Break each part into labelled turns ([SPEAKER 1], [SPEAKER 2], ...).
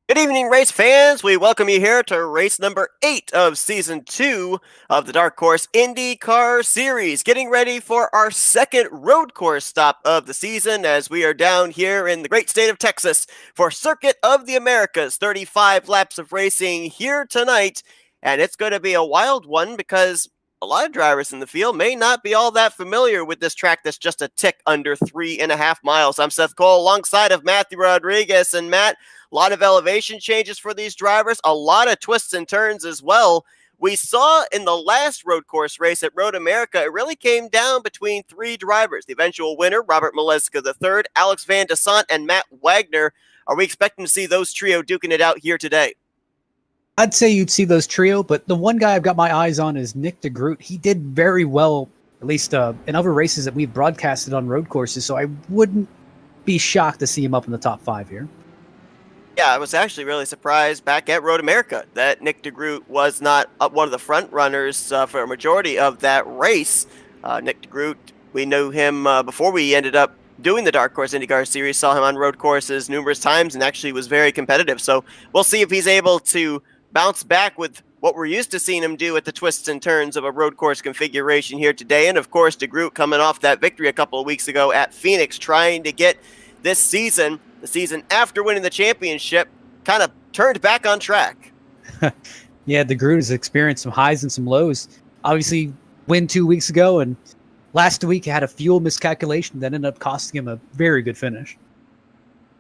[SPEAKER 1] Good evening, race fans. We welcome you here to race number 8 of season 2 of the Dark Horse IndyCar Series. Getting ready for our second road course stop of the season as we are down here in the great state of Texas for Circuit of the Americas. 35 laps of racing here tonight, and it's going to be a wild one because a lot of drivers in the field may not be all that familiar with this track that's just a tick under 3.5 miles. I'm Seth Cole alongside of Matthew Rodriguez. And Matt, a lot of elevation changes for these drivers, a lot of twists and turns as well. We saw in the last road course race at Road America, it really came down between 3 drivers. The eventual winner, Robert Maleska III, Alex Van de Sant, and Matt Wagner. Are we expecting to see those trio duking it out here today?
[SPEAKER 2] I'd say you'd see those trio, but the one guy I've got my eyes on is Nick DeGroot. He did very well, at least in other races that we've broadcasted on road courses, so I wouldn't be shocked to see him up in the top 5 here.
[SPEAKER 1] Yeah, I was actually really surprised back at Road America that Nick DeGroot was not one of the front runners for a majority of that race. Nick DeGroot, we knew him before we ended up doing the Dark Horse IndyCar Series, saw him on road courses numerous times and actually was very competitive. So we'll see if he's able to bounce back with what we're used to seeing him do at the twists and turns of a road course configuration here today. And of course, DeGroot coming off that victory a couple of weeks ago at Phoenix, trying to get this season, the season after winning the championship, kind of turned back on track.
[SPEAKER 2] Yeah, DeGroot has experienced some highs and some lows. Obviously, win 2 weeks ago, and last week had a fuel miscalculation that ended up costing him a very good finish.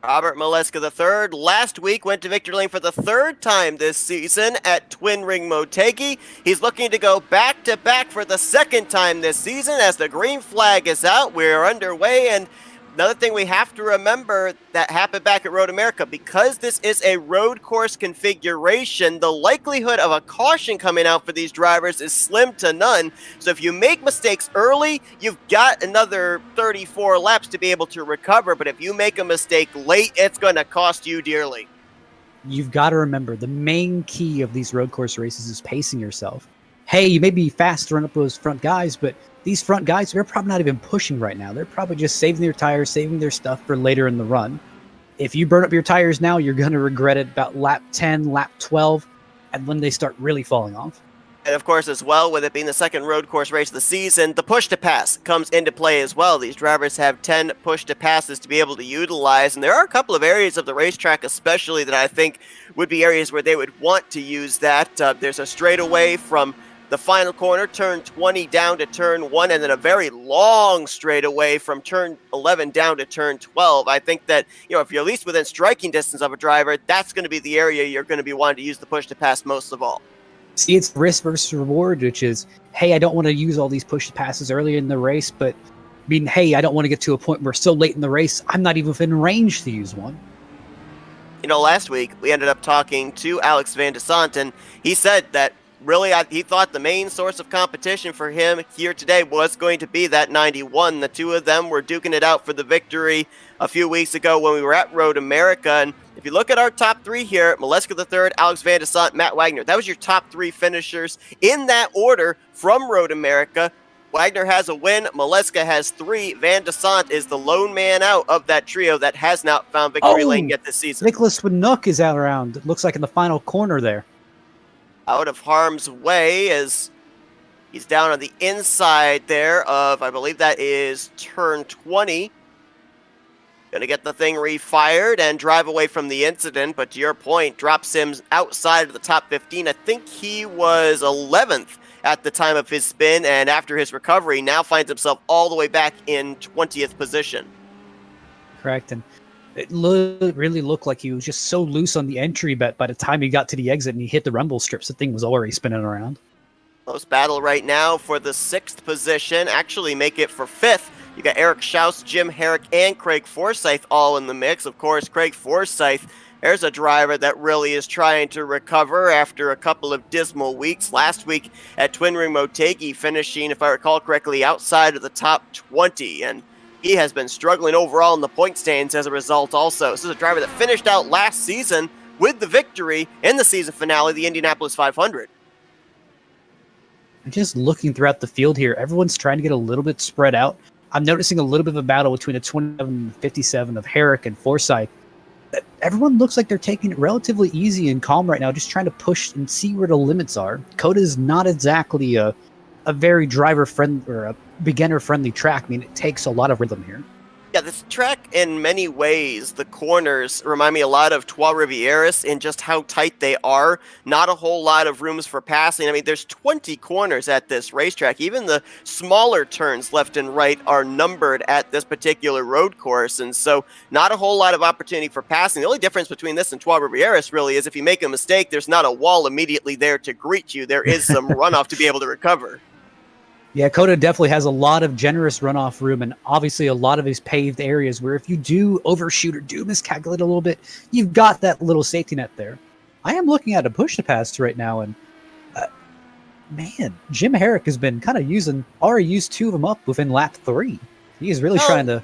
[SPEAKER 1] Robert Maleska III last week went to victory lane for the 3rd time this season at Twin Ring Motegi. He's looking to go back-to-back for the 2nd time this season as the green flag is out. We're underway, and another thing we have to remember that happened back at Road America, because this is a road course configuration, the likelihood of a caution coming out for these drivers is slim to none. So if you make mistakes early, you've got another 34 laps to be able to recover. But if you make a mistake late, it's going to cost you dearly.
[SPEAKER 2] You've got to remember, the main key of these road course races is pacing yourself. Hey, you may be fast to run up those front guys, but these front guys, they're probably not even pushing right now. They're probably just saving their tires, saving their stuff for later in the run. If you burn up your tires now, you're going to regret it about lap 10, lap 12, and when they start really falling off.
[SPEAKER 1] And of course, as well, with it being the second road course race of the season, the push-to-pass comes into play as well. These drivers have 10 push-to-passes to be able to utilize, and there are a couple of areas of the racetrack especially that I think would be areas where they would want to use that. There's a straightaway from the final corner, turn 20 down to turn 1, and then a very long straightaway from turn 11 down to turn 12. I think that, if you're at least within striking distance of a driver, that's going to be the area you're going to be wanting to use the push-to-pass most of all.
[SPEAKER 2] See, it's risk versus reward, which is, hey, I don't want to use all these push-passes early in the race, but hey, I don't want to get to a point where so late in the race, I'm not even within range to use one.
[SPEAKER 1] Last week, we ended up talking to Alex Van de Sant, and he said that really, he thought the main source of competition for him here today was going to be that 91. The two of them were duking it out for the victory a few weeks ago when we were at Road America. And if you look at our top 3 here, Maleska III, Alex Van de Sant, Matt Wagner, that was your top 3 finishers in that order from Road America. Wagner has a win, Maleska has 3, Van de Sant is the lone man out of that trio that has not found victory lane yet this season.
[SPEAKER 2] Nicholas Winook is out around, it looks like in the final corner there.
[SPEAKER 1] Out of harm's way as he's down on the inside there of, I believe that is turn 20. Going to get the thing refired and drive away from the incident, but to your point, drops him outside of the top 15. I think he was 11th at the time of his spin, and after his recovery, now finds himself all the way back in 20th position.
[SPEAKER 2] Correct, and it really looked like he was just so loose on the entry, but by the time he got to the exit and he hit the rumble strips, the thing was already spinning around.
[SPEAKER 1] Close battle right now for the 6th position. Actually make it for 5th. You got Eric Schaus, Jim Herrick, and Craig Forsyth all in the mix. Of course, Craig Forsyth, there's a driver that really is trying to recover after a couple of dismal weeks. Last week at Twin Ring Motegi, finishing, if I recall correctly, outside of the top 20. And he has been struggling overall in the point stands as a result also. This is a driver that finished out last season with the victory in the season finale, the Indianapolis 500.
[SPEAKER 2] Just looking throughout the field here, everyone's trying to get a little bit spread out. I'm noticing a little bit of a battle between the 27 and 57 of Herrick and Forsyth. Everyone looks like they're taking it relatively easy and calm right now, just trying to push and see where the limits are. Coda is not exactly a very driver-friendly or a beginner-friendly track. I mean, it takes a lot of rhythm here.
[SPEAKER 1] Yeah, this track, in many ways, the corners remind me a lot of Trois Rivieres in just how tight they are. Not a whole lot of rooms for passing. I mean, there's 20 corners at this racetrack. Even the smaller turns left and right are numbered at this particular road course, and so not a whole lot of opportunity for passing. The only difference between this and Trois Rivieres really is if you make a mistake, there's not a wall immediately there to greet you. There is some runoff to be able to recover.
[SPEAKER 2] Yeah, Coda definitely has a lot of generous runoff room, and obviously a lot of these paved areas where if you do overshoot or do miscalculate a little bit, you've got that little safety net there. I am looking at a push to pass right now, and man, Jim Herrick has been kind of already used two of them up within lap 3. He is really trying to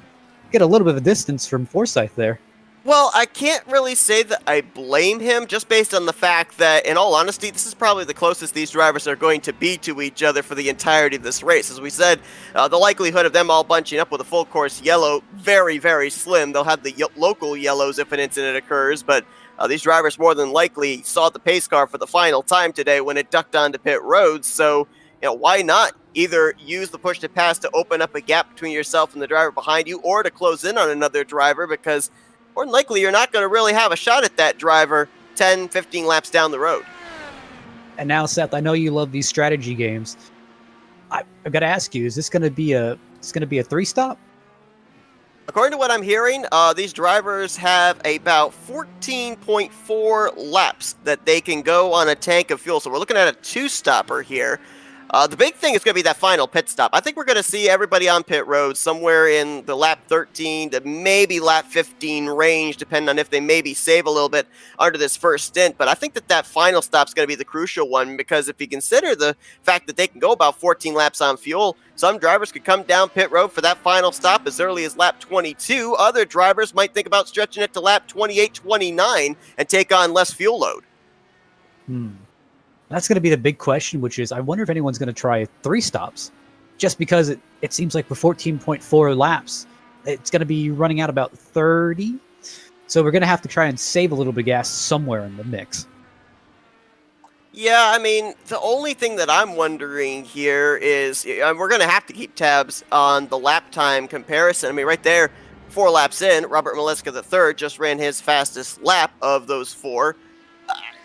[SPEAKER 2] get a little bit of a distance from Forsyth there.
[SPEAKER 1] Well, I can't really say that I blame him, just based on the fact that, in all honesty, this is probably the closest these drivers are going to be to each other for the entirety of this race. As we said, the likelihood of them all bunching up with a full course yellow, very, very slim. They'll have the local yellows if an incident occurs, but these drivers more than likely saw the pace car for the final time today when it ducked onto pit road, so why not either use the push to pass to open up a gap between yourself and the driver behind you, or to close in on another driver, because more than likely, you're not going to really have a shot at that driver 10, 15 laps down the road.
[SPEAKER 2] And now, Seth, I know you love these strategy games. I've got to ask you: is this going to be a 3-stop?
[SPEAKER 1] According to what I'm hearing, these drivers have about 14.4 laps that they can go on a tank of fuel. So we're looking at a 2-stopper here. The big thing is going to be that final pit stop. I think we're going to see everybody on pit road somewhere in the lap 13 to maybe lap 15 range, depending on if they maybe save a little bit under this first stint. But I think that final stop is going to be the crucial one, because if you consider the fact that they can go about 14 laps on fuel, some drivers could come down pit road for that final stop as early as lap 22. Other drivers might think about stretching it to lap 28, 29 and take on less fuel load.
[SPEAKER 2] That's going to be the big question, which is I wonder if anyone's going to try 3 stops, just because it seems like with 14.4 laps, it's going to be running out about 30. So we're going to have to try and save a little bit of gas somewhere in the mix.
[SPEAKER 1] Yeah, I mean, the only thing that I'm wondering here is we're going to have to keep tabs on the lap time comparison. I mean, right there, 4 laps in, Robert Maleska III just ran his fastest lap of those 4.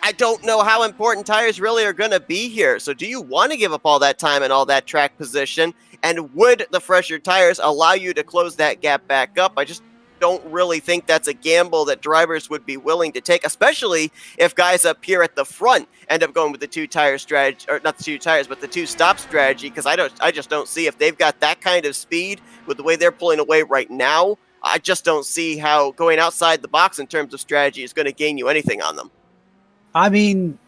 [SPEAKER 1] I don't know how important tires really are going to be here. So do you want to give up all that time and all that track position? And would the fresher tires allow you to close that gap back up? I just don't really think that's a gamble that drivers would be willing to take, especially if guys up here at the front end up going with the 2-tire strategy, or not the 2 tires, but the 2-stop strategy, because I just don't see, if they've got that kind of speed with the way they're pulling away right now, I just don't see how going outside the box in terms of strategy is going to gain you anything on them.
[SPEAKER 2] I mean,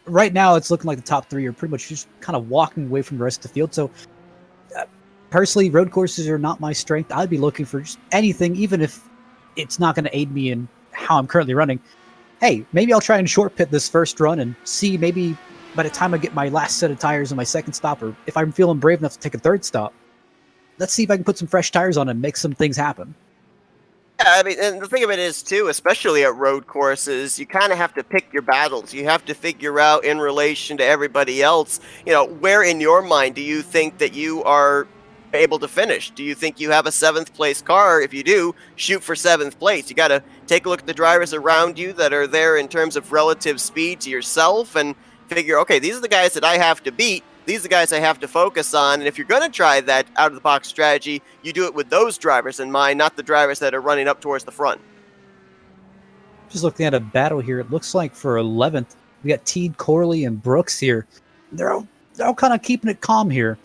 [SPEAKER 2] right now it's looking like the top 3 are pretty much just kind of walking away from the rest of the field. So personally, road courses are not my strength. I'd be looking for just anything, even if it's not going to aid me in how I'm currently running. Hey, maybe I'll try and short pit this first run and see, maybe by the time I get my last set of tires on my second stop, or if I'm feeling brave enough to take a 3rd stop, let's see if I can put some fresh tires on and make some things happen.
[SPEAKER 1] Yeah, I mean, and the thing of it is, too, especially at road courses, you kind of have to pick your battles. You have to figure out, in relation to everybody else, where in your mind do you think that you are able to finish? Do you think you have a 7th place car? If you do, shoot for 7th place. You got to take a look at the drivers around you that are there in terms of relative speed to yourself and figure, okay, these are the guys that I have to beat. These are the guys I have to focus on. And if you're going to try that out-of-the-box strategy, you do it with those drivers in mind, not the drivers that are running up towards the front.
[SPEAKER 2] Just looking at a battle here, it looks like for 11th, we got Teed, Corley, and Brooks here. They're all kind of keeping it calm here.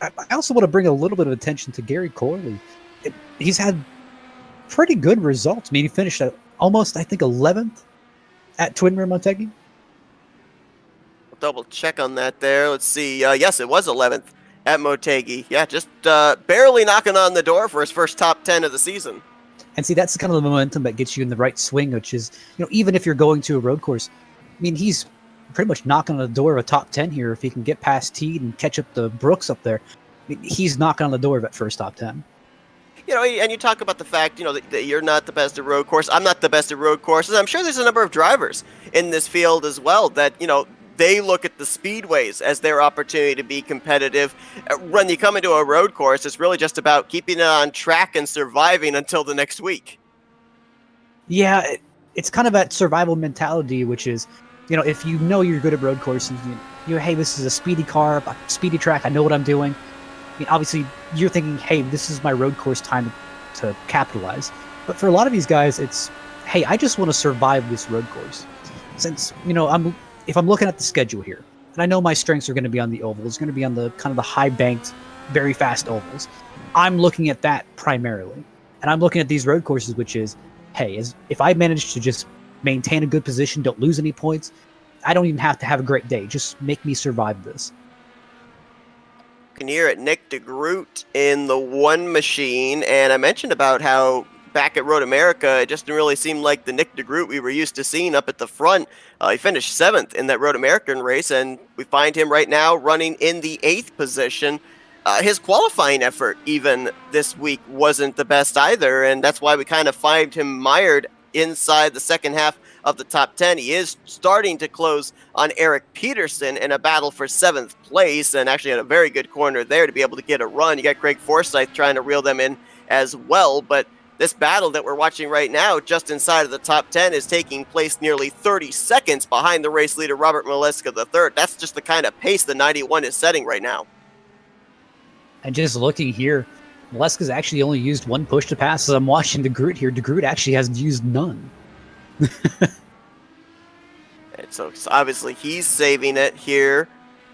[SPEAKER 2] I also want to bring a little bit of attention to Gary Corley. He's had pretty good results. I mean, he finished at almost, I think, 11th at Twin Rim Motegi.
[SPEAKER 1] Double check on that there. Let's see. Yes, it was 11th at Motegi. Yeah, just barely knocking on the door for his first top 10 of the season.
[SPEAKER 2] And see, that's kind of the momentum that gets you in the right swing, which is, even if you're going to a road course, I mean, he's pretty much knocking on the door of a top 10 here. If he can get past Teed and catch up the Brooks up there, I mean, he's knocking on the door of that first top 10.
[SPEAKER 1] And you talk about the fact, that you're not the best at road course. I'm not the best at road courses. I'm sure there's a number of drivers in this field as well that, they look at the speedways as their opportunity to be competitive. When you come into a road course, it's really just about keeping it on track and surviving until the next week.
[SPEAKER 2] Yeah, it's kind of that survival mentality, which is, if you're good at road courses, hey, this is a speedy car, a speedy track, I know what I'm doing. I mean, obviously, you're thinking, hey, this is my road course time to capitalize. But for a lot of these guys, it's, hey, I just want to survive this road course. Since, if I'm looking at the schedule here, and I know my strengths are going to be on the ovals, going to be on the kind of the high banked, very fast ovals, I'm looking at that primarily. And I'm looking at these road courses, which is, hey, if I manage to just maintain a good position, don't lose any points, I don't even have to have a great day. Just make me survive this.
[SPEAKER 1] Can hear at Nick DeGroot in the one machine, and I mentioned about how back at Road America, it just didn't really seem like the Nick DeGroot we were used to seeing up at the front. He finished 7th in that Road American race, and we find him right now running in the 8th position. His qualifying effort even this week wasn't the best either, and that's why we kind of find him mired inside the second half of the top 10. He is starting to close on Eric Peterson in a battle for 7th place, and actually had a very good corner there to be able to get a run. You got Craig Forsyth trying to reel them in as well, but this battle that we're watching right now, just inside of the top 10, is taking place nearly 30 seconds behind the race leader, Robert Maleska III. That's just the kind of pace the 91 is setting right now.
[SPEAKER 2] And just looking here, Maleska's actually only used one push to pass. As I'm watching DeGroot here, DeGroot actually hasn't used none.
[SPEAKER 1] And so obviously he's saving it here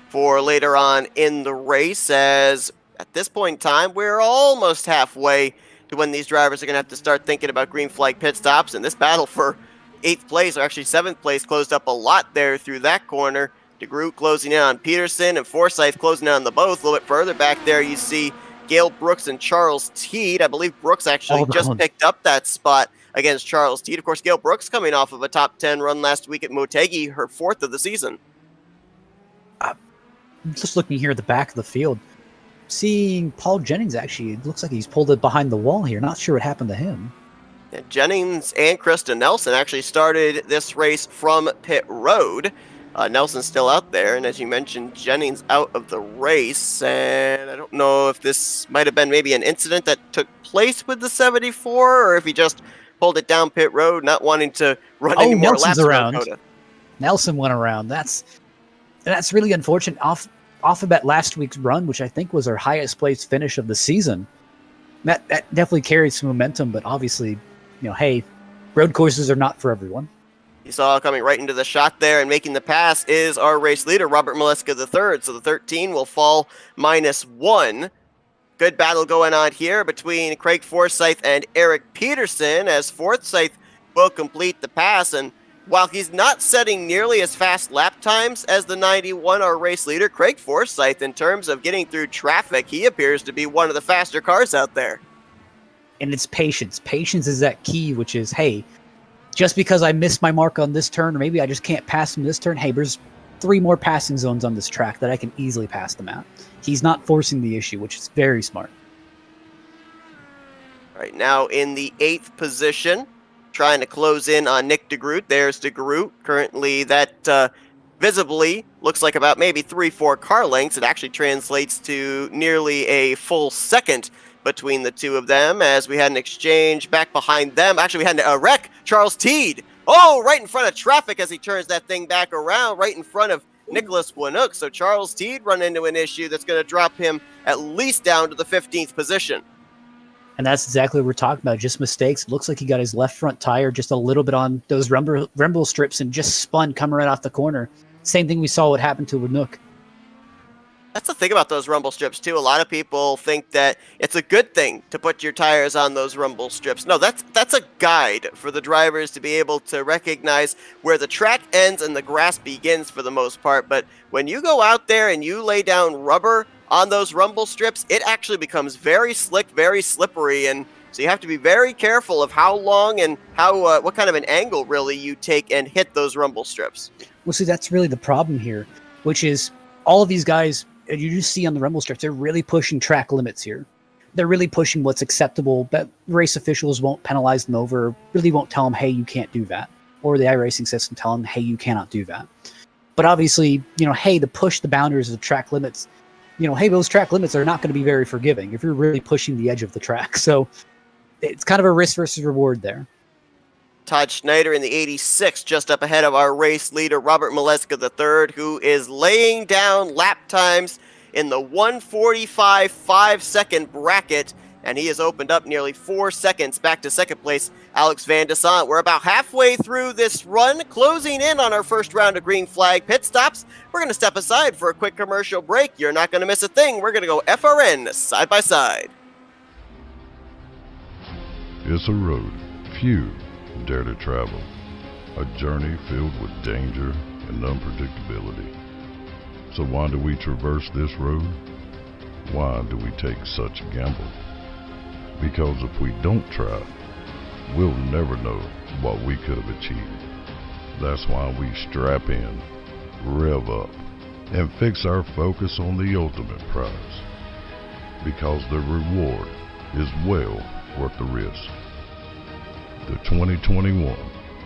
[SPEAKER 1] for later on in the race, as at this point in time, we're almost halfway to when these drivers are going to have to start thinking about green flag pit stops. And this battle for 8th place, or actually 7th place, closed up a lot there through that corner. DeGroot closing in on Peterson and Forsyth closing in on the both. A little bit further back there, you see Gale Brooks and Charles Teed. I believe Brooks actually just picked up that spot against Charles Teed. Of course, Gale Brooks coming off of a top 10 run last week at Motegi, her 4th of the season.
[SPEAKER 2] Just looking here at the back of the field, seeing Paul Jennings, actually, it looks like he's pulled it behind the wall here. Not sure what happened to him.
[SPEAKER 1] And Jennings and Krista Nelson actually started this race from pit road. Nelson's still out there, and as you mentioned, Jennings out of the race. And I don't know if this might have been maybe an incident that took place with the 74, or if he just pulled it down pit road, not wanting to run any more laps around.
[SPEAKER 2] Nelson went around. That's really unfortunate. Off of that last week's run, which I think was our highest place finish of the season, that definitely carried some momentum. But obviously, hey, road courses are not for everyone.
[SPEAKER 1] You saw coming right into the shot there and making the pass is our race leader, Robert Maleska III. So the 13 will fall -1. Good battle going on here between Craig Forsyth and Eric Peterson, as Forsyth will complete the pass. And while he's not setting nearly as fast lap times as the 91, our race leader, Craig Forsyth, in terms of getting through traffic, he appears to be one of the faster cars out there.
[SPEAKER 2] And it's patience. Patience is that key, which is, hey, just because I missed my mark on this turn, or maybe I just can't pass him this turn, hey, there's 3 more passing zones on this track that I can easily pass them at. He's not forcing the issue, which is very smart.
[SPEAKER 1] Right now in the 8th position, trying to close in on Nick DeGroot. There's DeGroot. Currently, that visibly looks like about maybe 3-4 car lengths. It actually translates to nearly a full second between the two of them, as we had an exchange back behind them. Actually, we had a wreck. Charles Teed. Oh, right in front of traffic as he turns that thing back around, right in front of Nicholas Winook. So Charles Teed run into an issue that's going to drop him at least down to the 15th position.
[SPEAKER 2] And that's exactly what we're talking about, just mistakes. It looks like he got his left front tire just a little bit on those rumble strips and just spun coming right off the corner. Same thing we saw what happened to Winook.
[SPEAKER 1] That's the thing about those rumble strips, too. A lot of people think that it's a good thing to put your tires on those rumble strips. No, that's a guide for the drivers to be able to recognize where the track ends and the grass begins for the most part. But when you go out there and you lay down rubber on those rumble strips, it actually becomes very slick, very slippery, and so you have to be very careful of how long and how what kind of an angle really you take and hit those rumble strips.
[SPEAKER 2] Well, see, that's really the problem here, which is all of these guys you just see on the rumble strips, they're really pushing track limits here. They're really pushing what's acceptable, but race officials won't penalize them over, really won't tell them, hey, you can't do that. Or the iRacing system tell them, hey, you cannot do that. But obviously, hey, to push the boundaries of the track limits, hey, those track limits are not going to be very forgiving if you're really pushing the edge of the track. So it's kind of a risk versus reward there.
[SPEAKER 1] Todd Schneider in the 86, just up ahead of our race leader, Robert Maleska III, who is laying down lap times in the 1:45 5-second bracket, and he has opened up nearly 4 seconds back to second place, Alex Van Desant. We're about halfway through this run, closing in on our first round of green flag pit stops. We're going to step aside for a quick commercial break. You're not going to miss a thing. We're going to go FRN side by side.
[SPEAKER 3] It's a road few dare to travel, a journey filled with danger and unpredictability. So why do we traverse this road? Why do we take such a gamble? Because if we don't try, we'll never know what we could have achieved. That's why we strap in, rev up, and fix our focus on the ultimate prize. Because the reward is well worth the risk. The 2021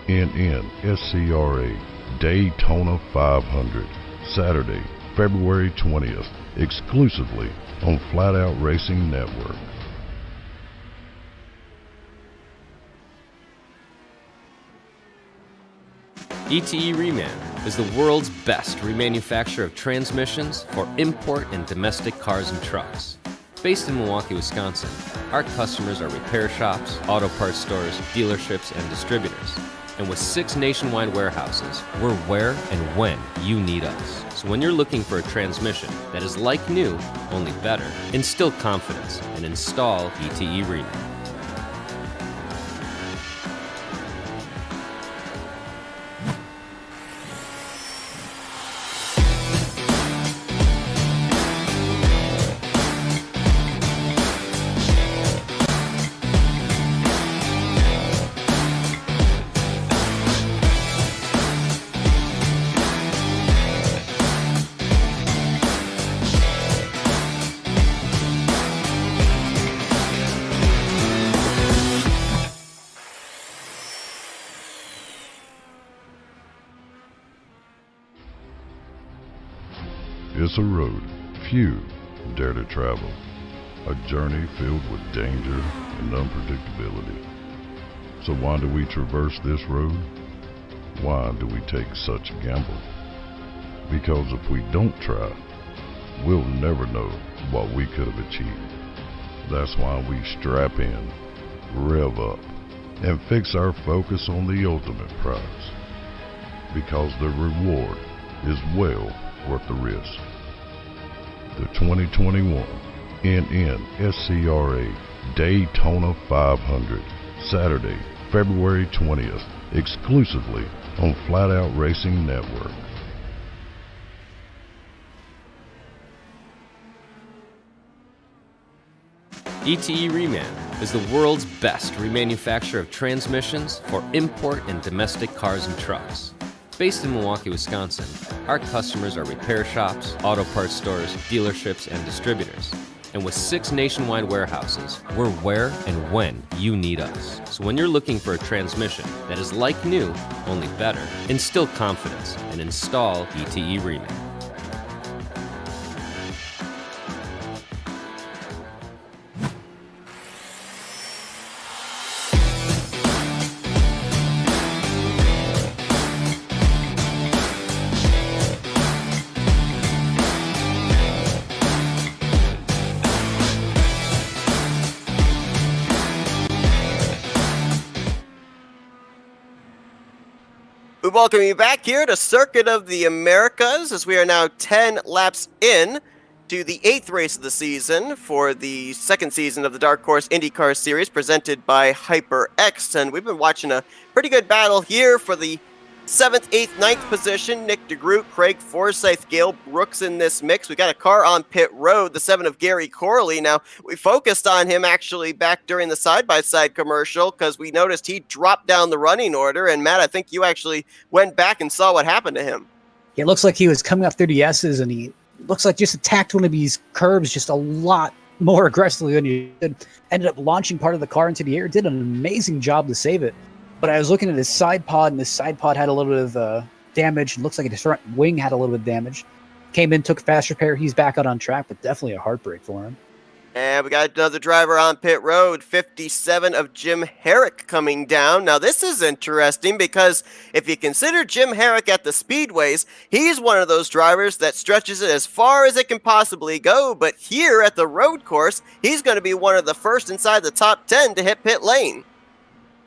[SPEAKER 3] NNSCRA Daytona 500, Saturday, February 20th, exclusively on Flat Out Racing Network.
[SPEAKER 4] ETE Reman is the world's best remanufacturer of transmissions for import and domestic cars and trucks. Based in Milwaukee, Wisconsin, our customers are repair shops, auto parts stores, dealerships, and distributors. And with 6 nationwide warehouses, we're where and when you need us. So when you're looking for a transmission that is like new, only better, instill confidence and install ETE Reman.
[SPEAKER 3] It's a road few dare to travel, a journey filled with danger and unpredictability. So why do we traverse this road? Why do we take such a gamble? Because if we don't try, we'll never know what we could have achieved. That's why we strap in, rev up, and fix our focus on the ultimate prize. Because the reward is well worth the risk. The 2021 NNSCRA Daytona 500, Saturday, February 20th, exclusively on Flat Out Racing Network.
[SPEAKER 4] ETE Reman is the world's best remanufacturer of transmissions for import and domestic cars and trucks. Based in Milwaukee, Wisconsin, our customers are repair shops, auto parts stores, dealerships, and distributors. And with 6 nationwide warehouses, we're where and when you need us. So when you're looking for a transmission that is like new, only better, instill confidence and install ETE Reman.
[SPEAKER 1] We welcome you back here to Circuit of the Americas, as we are now 10 laps in to the 8th race of the season for the second season of the Dark Horse IndyCar Series presented by HyperX. And we've been watching a pretty good battle here for the 7th, 8th, ninth position, Nick DeGroot, Craig Forsyth, Gale Brooks in this mix. We got a car on pit road, the 7 of Gary Corley. Now, we focused on him actually back during the side-by-side commercial because we noticed he dropped down the running order. And Matt, I think you actually went back and saw what happened to him.
[SPEAKER 2] It looks like he was coming up through the S's, and he looks like just attacked one of these curbs just a lot more aggressively than he did. Ended up launching part of the car into the air. Did an amazing job to save it. But I was looking at his side pod, and his side pod had a little bit of damage. It looks like his front wing had a little bit of damage. Came in, took fast repair. He's back out on track, but definitely a heartbreak for him.
[SPEAKER 1] And we got another driver on pit road, 57 of Jim Herrick coming down. Now, this is interesting because if you consider Jim Herrick at the speedways, he's one of those drivers that stretches it as far as it can possibly go. But here at the road course, he's going to be one of the first inside the top 10 to hit pit lane.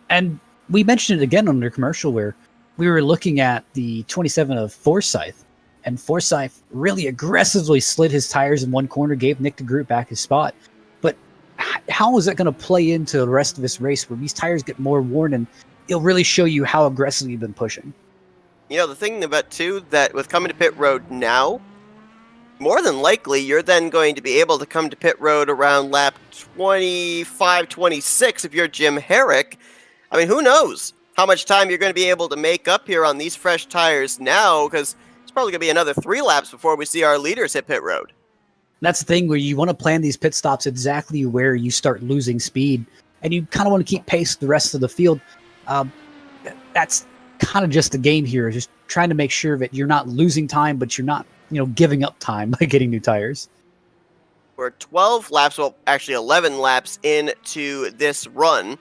[SPEAKER 2] And we mentioned it again on the commercial where we were looking at the 27 of Forsyth, and Forsyth really aggressively slid his tires in one corner, gave Nick DeGroot back his spot. But how is that going to play into the rest of this race where these tires get more worn, and it'll really show you how aggressively you've been pushing?
[SPEAKER 1] You know, the thing about, too, that with coming to pit road now, more than likely, you're then going to be able to come to pit road around lap 25, 26 if you're Jim Herrick. I mean, who knows how much time you're going to be able to make up here on these fresh tires now, because it's probably going to be another 3 laps before we see our leaders hit pit road.
[SPEAKER 2] That's the thing where you want to plan these pit stops exactly where you start losing speed, and you kind of want to keep pace with the rest of the field. That's kind of just the game here, just trying to make sure that you're not losing time, but you're not, giving up time by getting new tires.
[SPEAKER 1] We're 12 laps, well, actually 11 laps into this run.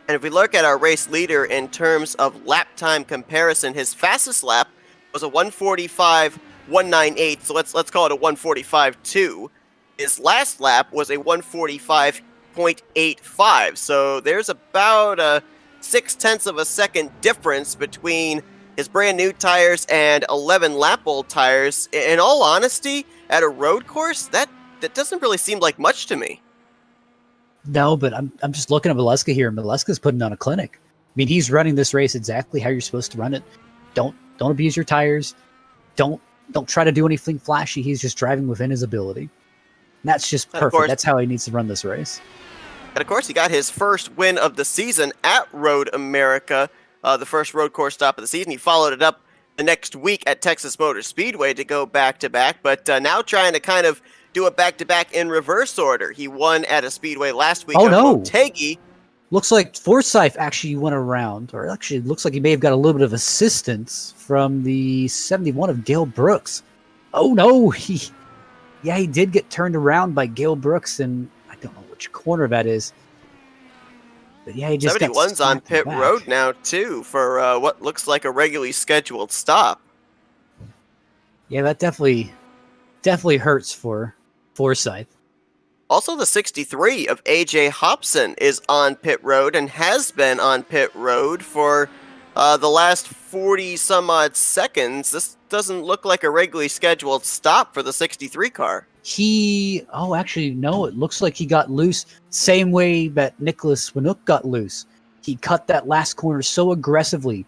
[SPEAKER 1] And if we look at our race leader in terms of lap time comparison, his fastest lap was a 1:45.198, so let's call it a 1:45.2. His last lap was a 1:45.85, so there's about a 0.6 of a second difference between his brand new tires and 11 lap old tires. In all honesty, at a road course, that doesn't really seem like much to me.
[SPEAKER 2] No, but I'm just looking at Mileska here. Mileska's putting on a clinic. I mean, he's running this race exactly how you're supposed to run it. Don't abuse your tires. Don't try to do anything flashy. He's just driving within his ability. And that's just perfect. That's how he needs to run this race.
[SPEAKER 1] And of course, he got his first win of the season at Road America, the first road course stop of the season. He followed it up the next week at Texas Motor Speedway to go back-to-back, but now trying to kind of do a back-to-back in reverse order. He won at a speedway last week.
[SPEAKER 2] Oh, no.
[SPEAKER 1] Motegi.
[SPEAKER 2] Looks like Forsyth actually went around, or actually looks like he may have got a little bit of assistance from the 71 of Gale Brooks. Oh, no. He did get turned around by Gale Brooks, and I don't know which corner that is. But yeah, he just
[SPEAKER 1] 71's on pit road now, too, for what looks like a regularly scheduled stop.
[SPEAKER 2] Yeah, that definitely hurts for Forsyth.
[SPEAKER 1] Also, the 63 of AJ Hobson is on pit road and has been on pit road for the last 40-some-odd seconds. This doesn't look like a regularly scheduled stop for the 63 car.
[SPEAKER 2] Actually, no, it looks like he got loose same way that Nicholas Winook got loose. He cut that last corner so aggressively. I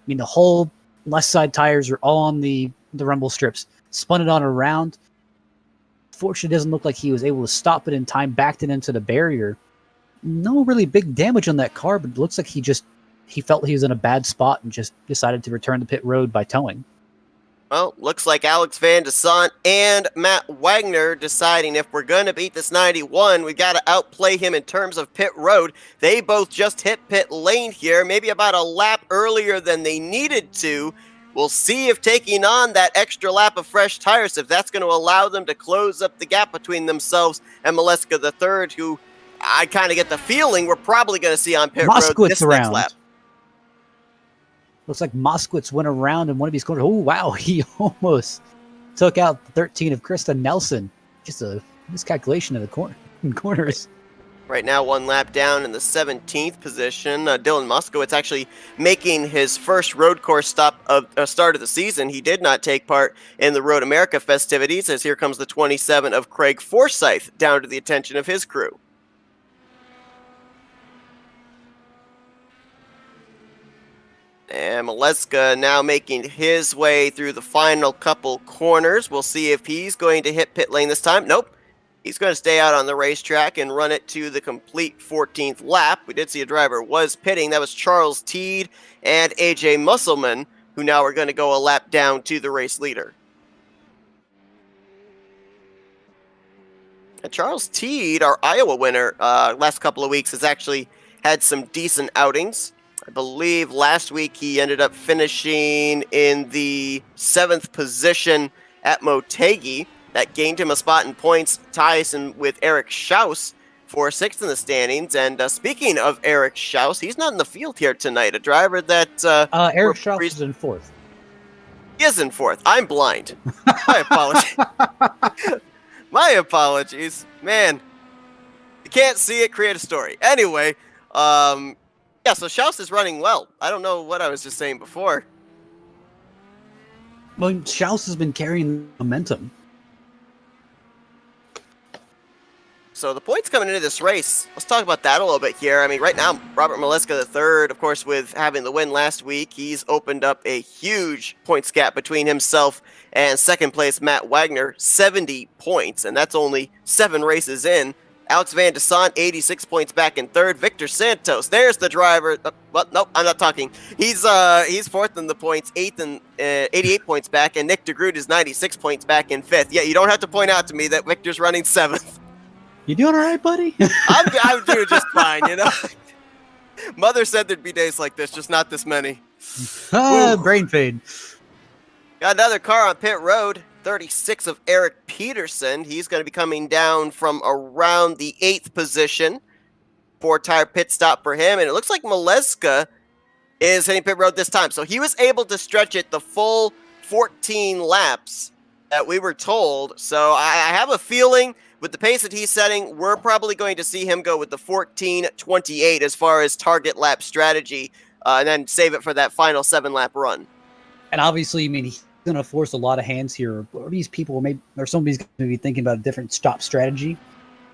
[SPEAKER 2] mean, the whole left side tires are all on the rumble strips. Spun it on around. Fortunately, it doesn't look like he was able to stop it in time, backed it into the barrier. No really big damage on that car, but it looks like he felt he was in a bad spot and just decided to return to pit road by towing.
[SPEAKER 1] Well, looks like Alex Van Desant and Matt Wagner deciding if we're going to beat this 91, we got to outplay him in terms of pit road. They both just hit pit lane here, maybe about a lap earlier than they needed to. We'll see if taking on that extra lap of fresh tires, if that's going to allow them to close up the gap between themselves and Mileska III, who I kind of get the feeling we're probably going to see on pit road this next lap.
[SPEAKER 2] Looks like Moskowitz went around in one of these corners. Oh, wow. He almost took out the 13 of Krista Nelson. Just a miscalculation of the corners.
[SPEAKER 1] Right now, 1 lap down in the 17th position. Dylan Moskowitz actually making his first road course stop of start of the season. He did not take part in the Road America festivities, as here comes the 27 of Craig Forsyth down to the attention of his crew. And Maleska now making his way through the final couple corners. We'll see if he's going to hit pit lane this time. Nope. He's going to stay out on the racetrack and run it to the complete 14th lap. We did see a driver was pitting. That was Charles Teed and AJ Musselman, who now are going to go a lap down to the race leader. And Charles Teed, our Iowa winner, last couple of weeks has actually had some decent outings. I believe last week he ended up finishing in the 7th position at Motegi. That gained him a spot in points, ties him with Eric Schaus for 6th in the standings. And speaking of Eric Schaus, he's not in the field here tonight. A driver that...
[SPEAKER 2] Eric Schaus is in 4th.
[SPEAKER 1] He is in 4th. I'm blind. My apologies. My apologies. Man, you can't see it, create a story. Anyway, yeah, so Schaus is running well. I don't know what I was just saying before.
[SPEAKER 2] Well, Schaus has been carrying momentum.
[SPEAKER 1] So the points coming into this race, let's talk about that a little bit here. I mean, right now, Robert Maleska III, of course, with having the win last week, he's opened up a huge points gap between himself and second place Matt Wagner, 70 points, and that's only 7 races in. Alex Van de Sant, 86 points back in 3rd. Victor Santos, there's the driver. Well, nope, I'm not talking. He's 4th in the points, 8th and 88 points back, and Nick DeGroot is 96 points back in 5th. Yeah, you don't have to point out to me that Victor's running 7th.
[SPEAKER 2] You doing all right, buddy?
[SPEAKER 1] I'm doing just fine, you know. Mother said there'd be days like this, just not this many.
[SPEAKER 2] Brain fade.
[SPEAKER 1] Got another car on pit road. 36 of Eric Peterson. He's going to be coming down from around the 8th position. 4-tire pit stop for him. And it looks like Maleska is hitting pit road this time. So he was able to stretch it the full 14 laps that we were told. So I have a feeling with the pace that he's setting, we're probably going to see him go with the 14:28 as far as target lap strategy, and then save it for that final 7-lap run.
[SPEAKER 2] And obviously, I mean, he's going to force a lot of hands here. Or these people, or somebody's going to be thinking about a different stop strategy.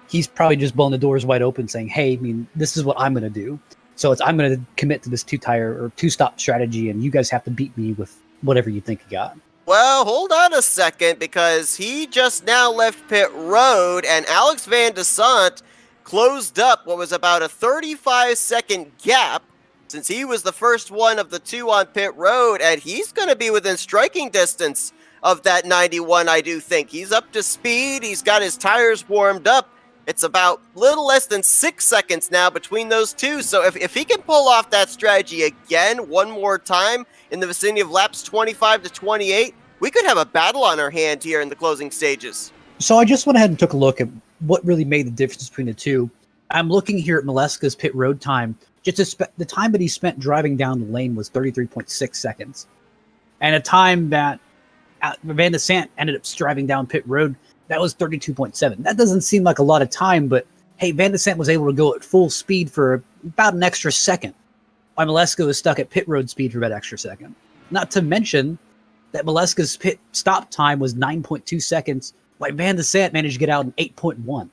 [SPEAKER 2] He's probably just blowing the doors wide open, saying, "Hey, I mean, this is what I'm going to do. So I'm going to commit to this 2-tire or 2-stop strategy, and you guys have to beat me with whatever you think you got."
[SPEAKER 1] Well, hold on a second, because he just now left pit road, and Alex Van de Sant closed up what was about a 35-second gap, since he was the first one of the 2 on pit road, and he's going to be within striking distance of that 91, I do think. He's up to speed. He's got his tires warmed up. It's about little less than 6 seconds now between those two. So if he can pull off that strategy again one more time in the vicinity of laps 25 to 28, we could have a battle on our hand here in the closing stages.
[SPEAKER 2] So I just went ahead and took a look at what really made the difference between the two. I'm looking here at Maleska's pit road time. The time that he spent driving down the lane was 33.6 seconds. And a time that Van de Sant ended up driving down pit road, that was 32.7. That doesn't seem like a lot of time, but hey, Van de Sant was able to go at full speed for about an extra second, while Maleska was stuck at pit road speed for about an extra second. Not to mention that Maleska's pit stop time was 9.2 seconds, while Van de Sant managed to get out in 8.1.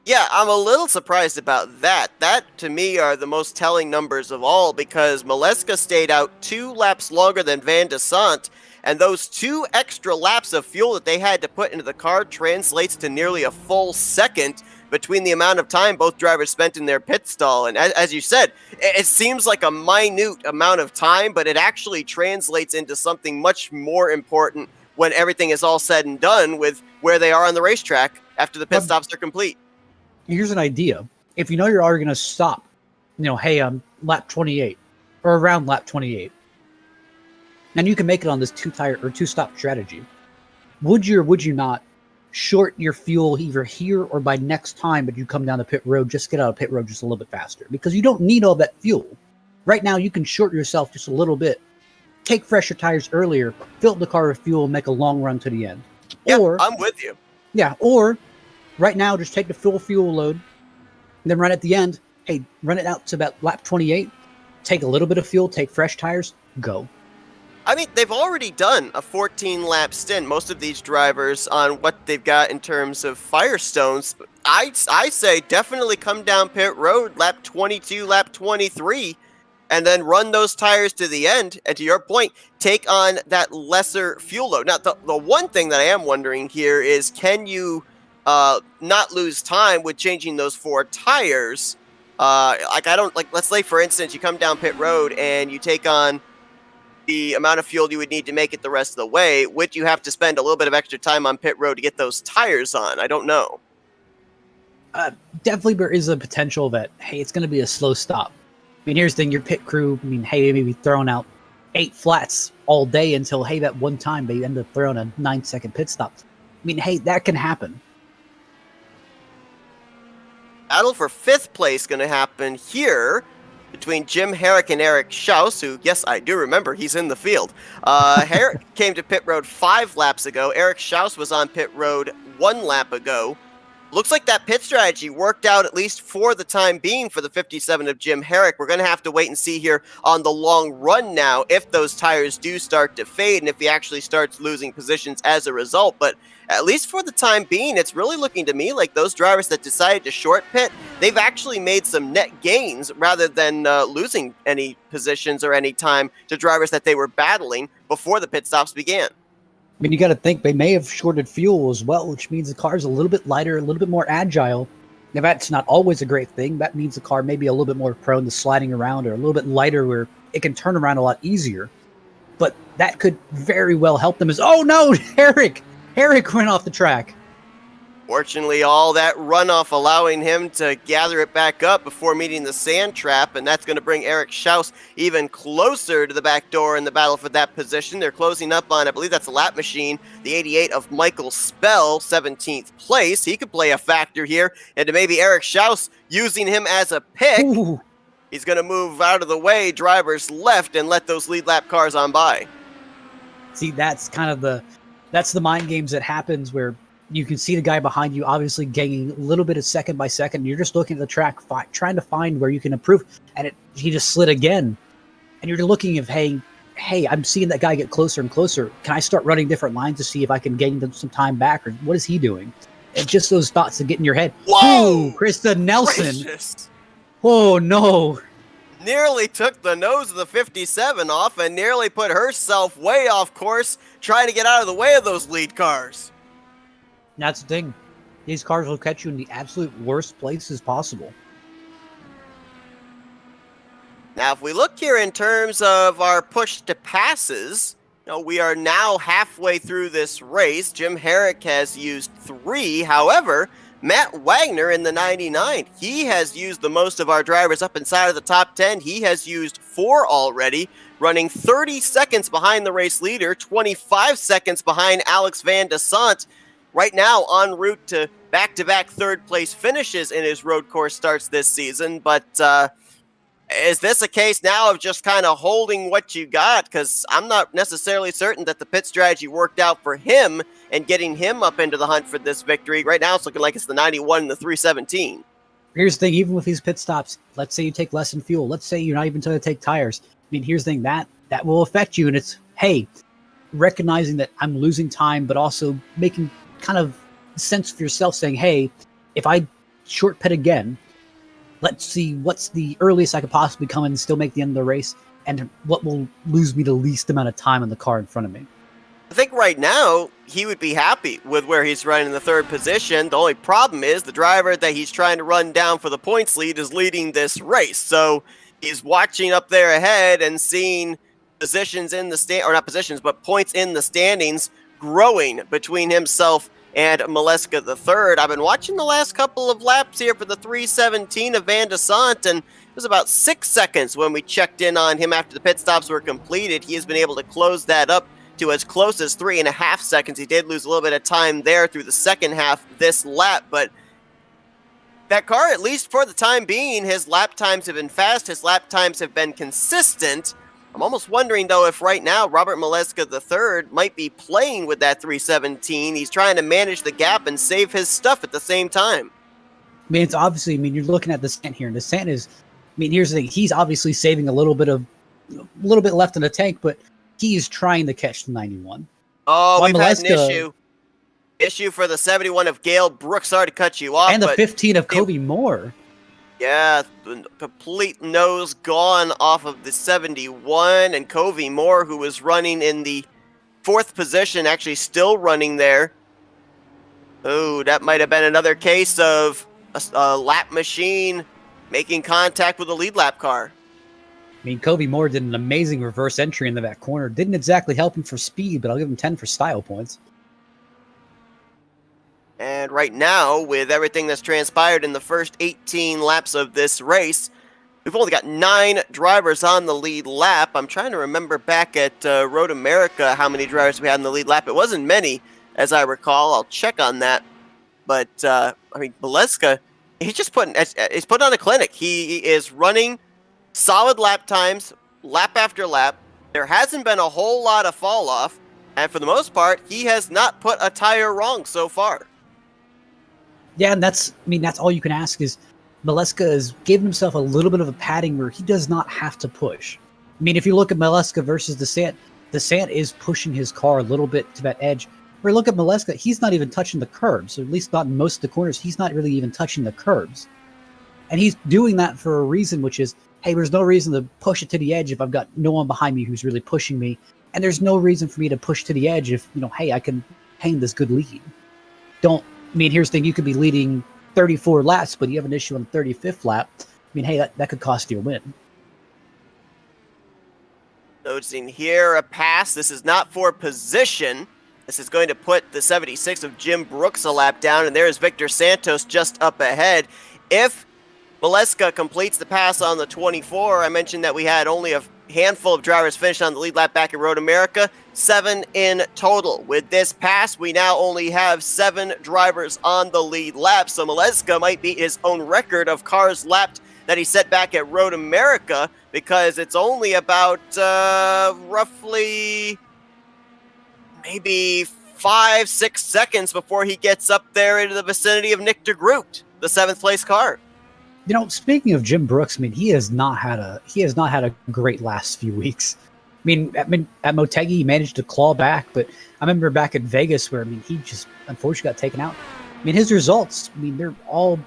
[SPEAKER 1] Yeah, I'm a little surprised about that. That, to me, are the most telling numbers of all, because Maleska stayed out 2 laps longer than Van de Sant, and those 2 extra laps of fuel that they had to put into the car translates to nearly a full second between the amount of time both drivers spent in their pit stall. And as you said, it seems like a minute amount of time, but it actually translates into something much more important when everything is all said and done with where they are on the racetrack after the pit stops are complete.
[SPEAKER 2] Here's an idea. If you know you're already going to stop, hey, lap 28 or around lap 28, and you can make it on this 2-tire or 2-stop strategy, would you or would you not short your fuel either here or by next time, but you come down the pit road, just get out of pit road just a little bit faster, because you don't need all that fuel. Right now, you can short yourself just a little bit, take fresher tires earlier, fill up the car with fuel, and make a long run to the end.
[SPEAKER 1] Yeah,
[SPEAKER 2] or
[SPEAKER 1] I'm with you.
[SPEAKER 2] Yeah, or right now, just take the full fuel load, and then run at the end. Hey, run it out to about lap 28, take a little bit of fuel, take fresh tires, go.
[SPEAKER 1] I mean, they've already done a 14-lap stint, most of these drivers, on what they've got in terms of Firestones. I say definitely come down pit road, lap 22, lap 23, and then run those tires to the end, and to your point, take on that lesser fuel load. Now, the one thing that I am wondering here is, can you not lose time with changing those 4 tires? Let's say, for instance, you come down pit road and you take on the amount of fuel you would need to make it the rest of the way. Would you have to spend a little bit of extra time on pit road to get those tires on? I don't know.
[SPEAKER 2] Definitely there is a potential that, hey, it's going to be a slow stop. I mean, here's the thing, your pit crew, I mean, hey, maybe throwing out 8 flats all day until, hey, that one time they end up throwing a 9-second pit stop. I mean, hey, that can happen.
[SPEAKER 1] Battle for 5th place going to happen here between Jim Herrick and Eric Schaus, who, yes, I do remember, he's in the field. Herrick came to pit road 5 laps ago. Eric Schaus was on pit road 1 lap ago. Looks like that pit strategy worked out, at least for the time being, for the 57 of Jim Herrick. We're going to have to wait and see here on the long run now if those tires do start to fade and if he actually starts losing positions as a result. But at least for the time being, it's really looking to me like those drivers that decided to short pit, they've actually made some net gains rather than losing any positions or any time to drivers that they were battling before the pit stops began.
[SPEAKER 2] I mean, you got to think they may have shorted fuel as well, which means the car's a little bit lighter, a little bit more agile. Now, that's not always a great thing. That means the car may be a little bit more prone to sliding around, or a little bit lighter where it can turn around a lot easier. But that could very well help them. Oh no, Herrick went off the track.
[SPEAKER 1] Fortunately, all that runoff allowing him to gather it back up before meeting the sand trap, and that's going to bring Eric Schaus even closer to the back door in the battle for that position. They're closing up on, I believe that's a lap machine, the 88 of Michael Spell, 17th place. He could play a factor here, and to maybe Eric Schaus using him as a pick.
[SPEAKER 2] Ooh.
[SPEAKER 1] He's going to move out of the way, drivers left, and let those lead lap cars on by.
[SPEAKER 2] See, that's kind of the mind games that happens where you can see the guy behind you obviously gaining a little bit of second by second. You're just looking at the track, trying to find where you can improve. And he just slid again. And you're looking at, hey, I'm seeing that guy get closer and closer. Can I start running different lines to see if I can gain some time back? Or what is he doing? And just those thoughts that get in your head.
[SPEAKER 1] Whoa!
[SPEAKER 2] Ooh, Krista Nelson.
[SPEAKER 1] Gracious.
[SPEAKER 2] Oh, no.
[SPEAKER 1] Nearly took the nose of the 57 off and nearly put herself way off course trying to get out of the way of those lead cars.
[SPEAKER 2] That's the thing. These cars will catch you in the absolute worst places possible.
[SPEAKER 1] Now, if we look here in terms of our push to passes, we are now halfway through this race. Jim Herrick has used 3. However, Matt Wagner in the 99, he has used the most of our drivers up inside of the top 10. He has used 4 already, running 30 seconds behind the race leader, 25 seconds behind Alex Van de Sant. Right now en route to back-to-back third-place finishes in his road course starts this season. But is this a case now of just kind of holding what you got? Because I'm not necessarily certain that the pit strategy worked out for him and getting him up into the hunt for this victory. Right now it's looking like it's the 91 and the 317.
[SPEAKER 2] Here's the thing, even with these pit stops, let's say you take less in fuel. Let's say you're not even trying to take tires. I mean, here's the thing, that will affect you. And it's, hey, recognizing that I'm losing time, but also making kind of sense for yourself, saying, hey, if I short pit again, let's see what's the earliest I could possibly come in and still make the end of the race, and what will lose me the least amount of time on the car in front of me.
[SPEAKER 1] I think right now he would be happy with where he's running in the 3rd position. The only problem is the driver that he's trying to run down for the points lead is leading this race. So he's watching up there ahead and seeing positions in the or not positions, but points in the standings growing between himself and Maleska the third. I've been watching the last couple of laps here for the 317 of Van de Sant, and it was about 6 seconds when we checked in on him after the pit stops were completed. He has been able to close that up to as close as 3.5 seconds. He did lose a little bit of time there through the second half this lap, but that car, at least for the time being, his lap times have been fast, his lap times have been consistent. I'm almost wondering, though, if right now Robert Maleska III might be playing with that 317. He's trying to manage the gap and save his stuff at the same time.
[SPEAKER 2] I mean, it's obviously, I mean, you're looking at the Descent here, and Descent is, I mean, here's the thing, he's obviously saving a little bit left in the tank, but he is trying to catch the 91.
[SPEAKER 1] Oh,
[SPEAKER 2] While
[SPEAKER 1] we've had an issue for the 71 of Gale Brooks. Sorry to cut you off.
[SPEAKER 2] And the
[SPEAKER 1] but
[SPEAKER 2] 15 of Kobe Moore.
[SPEAKER 1] Yeah, the complete nose gone off of the 71, and Covey Moore, who was running in the 4th position, actually still running there. Oh, that might have been another case of a lap machine making contact with a lead lap car.
[SPEAKER 2] I mean, Kobe Moore did an amazing reverse entry into that corner. Didn't exactly help him for speed, but I'll give him 10 for style points.
[SPEAKER 1] And right now, with everything that's transpired in the first 18 laps of this race, we've only got 9 drivers on the lead lap. I'm trying to remember back at Road America how many drivers we had in the lead lap. It wasn't many, as I recall. I'll check on that. But, I mean, Bileska, he's putting on a clinic. He is running solid lap times, lap after lap. There hasn't been a whole lot of fall off. And for the most part, he has not put a tire wrong so far.
[SPEAKER 2] Yeah, and that's all you can ask is Mileska has given himself a little bit of a padding where he does not have to push. I mean, if you look at Mileska versus DeSant is pushing his car a little bit to that edge. Where you look at Mileska, he's not even touching the curbs, or at least not in most of the corners. He's not really even touching the curbs. And he's doing that for a reason, which is, hey, there's no reason to push it to the edge if I've got no one behind me who's really pushing me. And there's no reason for me to push to the edge if, hey, I can hang this good lead. Here's the thing, you could be leading 34 laps, but you have an issue on the 35th lap. Hey, that could cost you a win.
[SPEAKER 1] Noticing here a pass. This is not for position. This is going to put the 76 of Jim Brooks a lap down, and there's Victor Santos just up ahead. If Bileska completes the pass on the 24, I mentioned that we had only a handful of drivers finish on the lead lap back at Road America, 7 in total. With this pass, we now only have 7 drivers on the lead lap, so Bileska might beat his own record of cars lapped that he set back at Road America, because it's only about roughly maybe 5-6 seconds before he gets up there into the vicinity of Nick DeGroot, the 7th place car.
[SPEAKER 2] Speaking of Jim Brooks, he has not had a great last few weeks. At Motegi, he managed to claw back, but I remember back at Vegas where, he just unfortunately got taken out. His results, they're all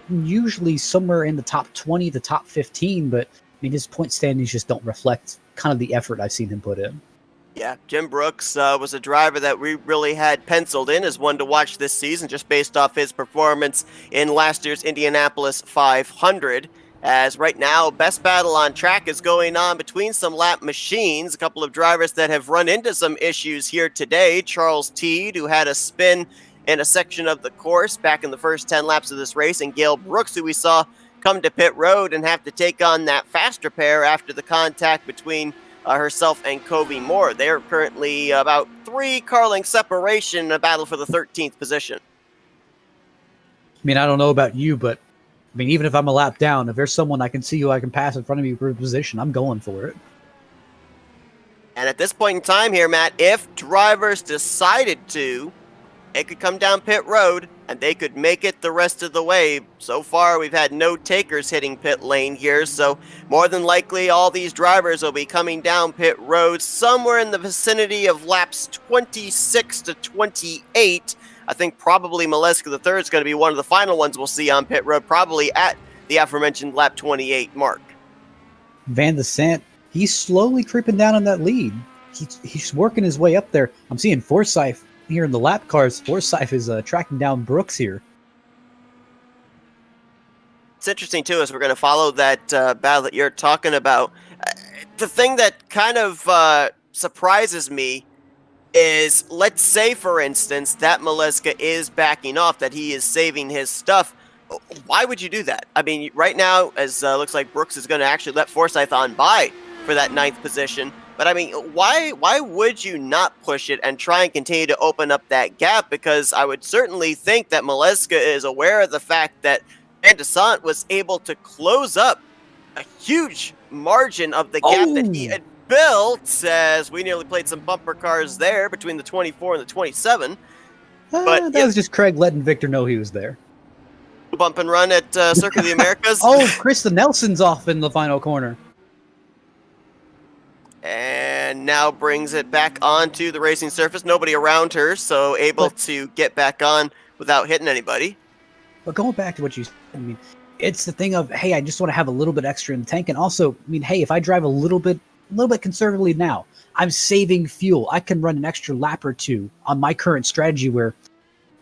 [SPEAKER 2] usually somewhere in the top 20 to top 15, but his point standings just don't reflect kind of the effort I've seen him put in.
[SPEAKER 1] Yeah, Jim Brooks was a driver that we really had penciled in as one to watch this season, just based off his performance in last year's Indianapolis 500. As right now, best battle on track is going on between some lap machines. A couple of drivers that have run into some issues here today. Charles Teed, who had a spin in a section of the course back in the first 10 laps of this race, and Gail Brooks, who we saw come to pit road and have to take on that faster pair after the contact between herself and Covey Moore. They're currently about 3 car length separation in a battle for the 13th position.
[SPEAKER 2] I don't know about you, but even if I'm a lap down, if there's someone I can see who I can pass in front of me for a position, I'm going for it.
[SPEAKER 1] And at this point in time here, Matt, if drivers decided to, it could come down pit road and they could make it the rest of the way. So far, we've had no takers hitting pit lane here, so more than likely all these drivers will be coming down pit road somewhere in the vicinity of laps 26 to 28. I think probably Mileska III is going to be one of the final ones we'll see on pit road, probably at the aforementioned lap 28 mark.
[SPEAKER 2] Van de Sant, he's slowly creeping down on that lead. He's working his way up there. I'm seeing Forsyth here in the lap cars. Forsyth is tracking down Brooks here.
[SPEAKER 1] It's interesting, too, as we're going to follow that battle that you're talking about. The thing that kind of surprises me is, let's say, for instance, that Mileska is backing off, that he is saving his stuff. Why would you do that? Right now, as looks like Brooks is going to actually let Forsyth on by for that 9th position. But why would you not push it and try and continue to open up that gap? Because I would certainly think that Mileska is aware of the fact that Van de Sant was able to close up a huge margin of the gap that he had built, as we nearly played some bumper cars there between the 24 and the 27. But
[SPEAKER 2] that was just Craig letting Victor know he was there.
[SPEAKER 1] Bump and run at Circuit of the Americas.
[SPEAKER 2] Krista Nelson's off in the final corner.
[SPEAKER 1] And now brings it back onto the racing surface. Nobody around her, so able to get back on without hitting anybody.
[SPEAKER 2] But going back to what you said, It's the thing of, hey, I just want to have a little bit extra in the tank. And also, I mean, hey, if I drive a little bit conservatively now, I'm saving fuel. I can run an extra lap or two on my current strategy where,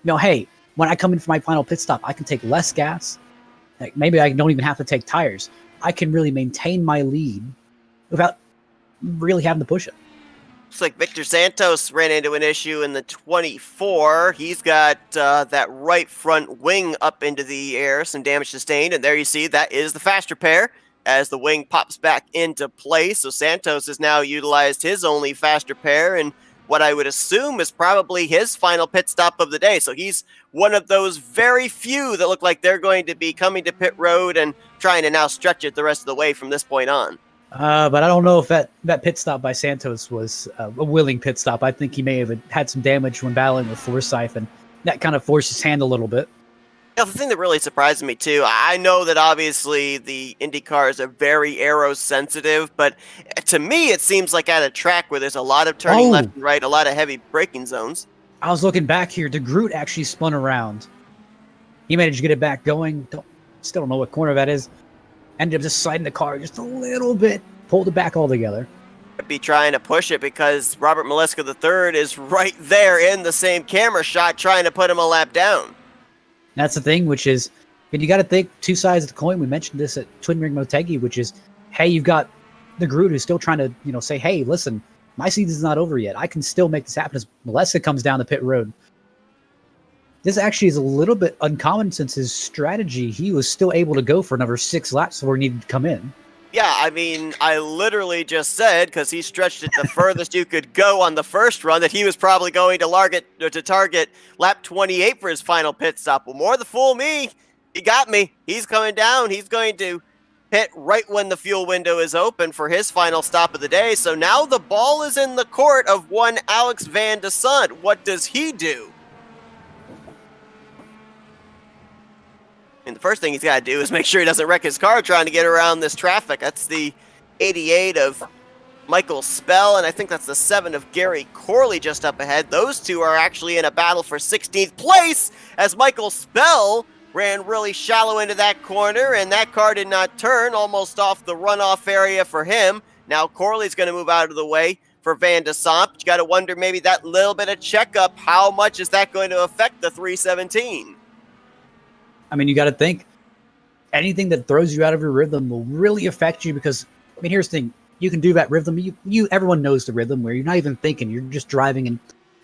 [SPEAKER 2] hey, when I come in for my final pit stop, I can take less gas. Like maybe I don't even have to take tires. I can really maintain my lead without really having to push it.
[SPEAKER 1] Looks like Victor Santos ran into an issue in the 24. He's got that right front wing up into the air, some damage sustained, and there you see that is the faster pair as the wing pops back into place. So Santos has now utilized his only faster pair, and what I would assume is probably his final pit stop of the day. So he's one of those very few that look like they're going to be coming to pit road and trying to now stretch it the rest of the way from this point on.
[SPEAKER 2] But I don't know if that pit stop by Santos was a willing pit stop. I think he may have had some damage when battling with Forsyth, and that kind of forced his hand a little bit.
[SPEAKER 1] Now, the thing that really surprised me, too, I know that obviously the Indy cars are very aero sensitive, but to me, it seems like at a track where there's a lot of turning left and right, a lot of heavy braking zones.
[SPEAKER 2] I was looking back here. DeGroot actually spun around. He managed to get it back going. Still don't know what corner that is. Ended up just sliding the car just a little bit, pulled it back altogether.
[SPEAKER 1] I'd be trying to push it because Robert Mileska III is right there in the same camera shot trying to put him a lap down.
[SPEAKER 2] That's the thing, which is, and you got to think two sides of the coin. We mentioned this at Twin Ring Motegi, which is, hey, you've got the Groot who's still trying to, say, hey, listen, my season's not over yet. I can still make this happen as Mileska comes down the pit road. This actually is a little bit uncommon since his strategy. He was still able to go for another 6 laps before he needed to come in.
[SPEAKER 1] Yeah, I mean, I literally just said, because he stretched it the furthest you could go on the first run, that he was probably going to target lap 28 for his final pit stop. Well, more the fool me. He got me. He's coming down. He's going to pit right when the fuel window is open for his final stop of the day. So now the ball is in the court of one Alex Van de Sant. What does he do? And the first thing he's got to do is make sure he doesn't wreck his car trying to get around this traffic. That's the 88 of Michael Spell, and I think that's the 7 of Gary Corley just up ahead. Those two are actually in a battle for 16th place as Michael Spell ran really shallow into that corner, and that car did not turn, almost off the runoff area for him. Now Corley's going to move out of the way for Van de Sant. You got to wonder maybe that little bit of checkup, how much is that going to affect the 317?
[SPEAKER 2] I mean, you got to think anything that throws you out of your rhythm will really affect you because, I mean, here's the thing. You can do that rhythm. Everyone knows the rhythm where you're not even thinking. You're just driving and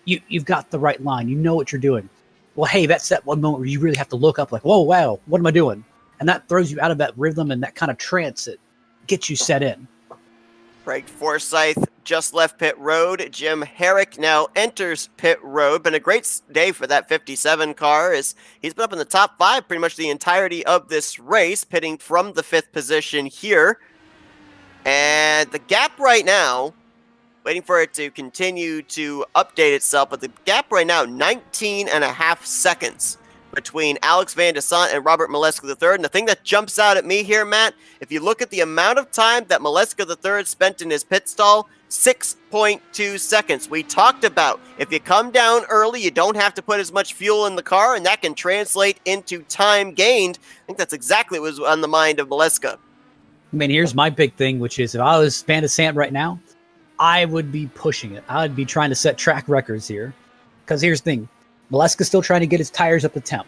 [SPEAKER 2] you've got the right line. You know what you're doing. Well, hey, that's that one moment where you really have to look up like, whoa, wow, what am I doing? And that throws you out of that rhythm and that kind of trance that gets you set in.
[SPEAKER 1] Craig Forsyth just left pit road. Jim Herrick now enters pit road. Been a great day for that 57 car as he's been up in the top 5 pretty much the entirety of this race, pitting from the 5th position here. And the gap right now, waiting for it to continue to update itself, but the gap right now, 19.5 seconds between Alex Van de Sant and Robert Mileska III. And the thing that jumps out at me here, Matt, if you look at the amount of time that Mileska III spent in his pit stall, 6.2 seconds. We talked about if you come down early, you don't have to put as much fuel in the car, and that can translate into time gained. I think that's exactly what was on the mind of Mileska.
[SPEAKER 2] I mean, here's my big thing, which is if I was Van de Sant right now, I would be pushing it. I would be trying to set track records here. Because here's the thing. Mileska's still trying to get his tires up to temp.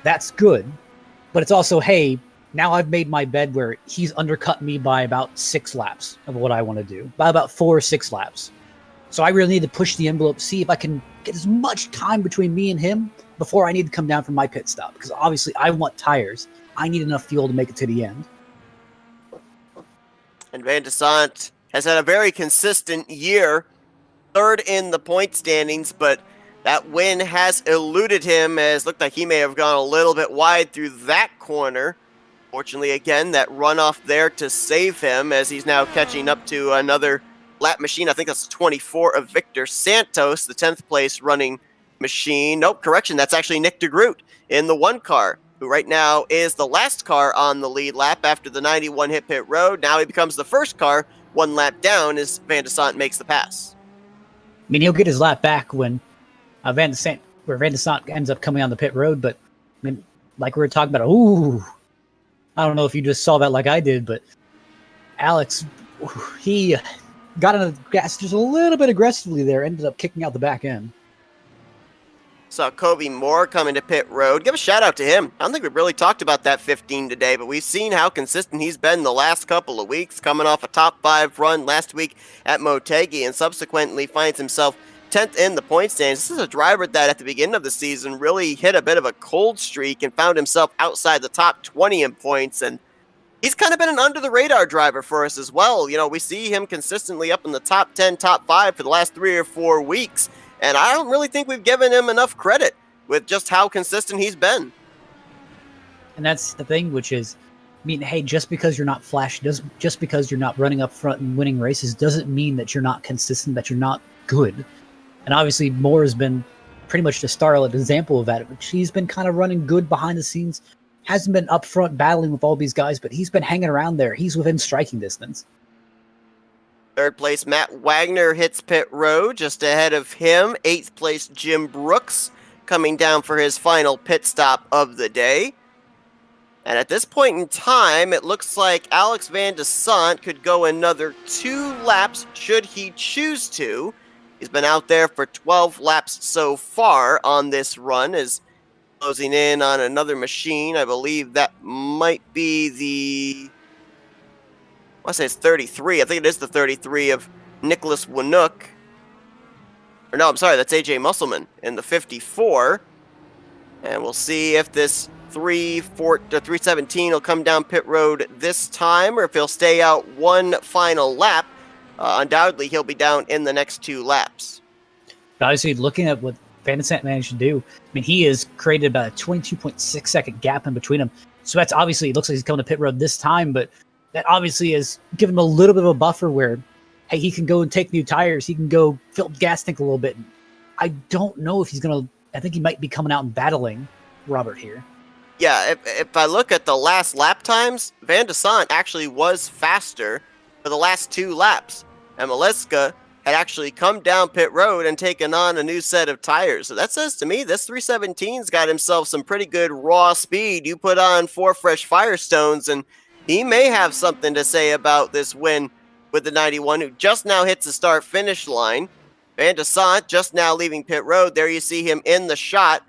[SPEAKER 2] That's good. But it's also, hey, now I've made my bed where he's undercut me by about 6 laps of what I want to do. By about 4 or 6 laps. So I really need to push the envelope, see if I can get as much time between me and him before I need to come down from my pit stop. Because obviously I want tires. I need enough fuel to make it to the end.
[SPEAKER 1] And Van de Sant has had a very consistent year. 3rd in the point standings, but that win has eluded him as looked like he may have gone a little bit wide through that corner. Fortunately, again, that runoff there to save him as he's now catching up to another lap machine. I think that's 24 of Victor Santos, the 10th place running machine. Nope, correction, that's actually Nick DeGroot in the 1 car, who right now is the last car on the lead lap after the 91 hit pit road. Now he becomes the first car 1 lap down as Van de Sant makes the pass.
[SPEAKER 2] I mean, he'll get his lap back when Van de Sant ends up coming on the pit road, but I mean, like we were talking about, I don't know if you just saw that like I did, but Alex, he got on the gas just a little bit aggressively there, ended up kicking out the back end.
[SPEAKER 1] Saw Kobe Moore coming to pit road. Give a shout out to him. I don't think we've really talked about that 15 today, but we've seen how consistent he's been the last couple of weeks, coming off a top 5 run last week at Motegi, and subsequently finds himself 10th in the point standings. This is a driver that at the beginning of the season really hit a bit of a cold streak and found himself outside the top 20 in points, and he's kind of been an under-the-radar driver for us as well. You know, we see him consistently up in the top 10, top 5 for the last 3 or 4 weeks, and I don't really think we've given him enough credit with just how consistent he's been.
[SPEAKER 2] And that's the thing, which is, I mean, hey, just because you're not flashy, just because you're not running up front and winning races doesn't mean that you're not consistent, that you're not good. And obviously, Moore has been pretty much the starlit example of that. He's been kind of running good behind the scenes, hasn't been up front battling with all these guys, but he's been hanging around there. He's within striking distance.
[SPEAKER 1] Third place, Matt Wagner hits pit road. Just ahead of him, 8th place, Jim Brooks, coming down for his final pit stop of the day. And at this point in time, it looks like Alex Van de Sant could go another 2 laps should he choose to. He's been out there for 12 laps so far on this run, is closing in on another machine. I believe that might be the... I want to say it's 33. I think it is the 33 of Nicholas Winook. Or no, I'm sorry, that's AJ Musselman in the 54. And we'll see if this 317 will come down pit road this time, or if he'll stay out one final lap. Undoubtedly, he'll be down in the next 2 laps.
[SPEAKER 2] Obviously, looking at what Van de Sant managed to do, I mean, he has created about a 22.6 second gap in between them. So that's obviously, it looks like he's coming to pit road this time, but that obviously has given him a little bit of a buffer where, hey, he can go and take new tires. He can go fill the gas tank a little bit. I don't know if he's going to, I think he might be coming out and battling Robert here.
[SPEAKER 1] Yeah, if I look at the last lap times, Van de Sant actually was faster for the last 2 laps. And Maleska had actually come down pit road and taken on a new set of tires. So that says to me, this 317's got himself some pretty good raw speed. You put on 4 fresh Firestones, and he may have something to say about this win with the 91, who just now hits the start-finish line. Van de Sant just now leaving pit road. There you see him in the shot.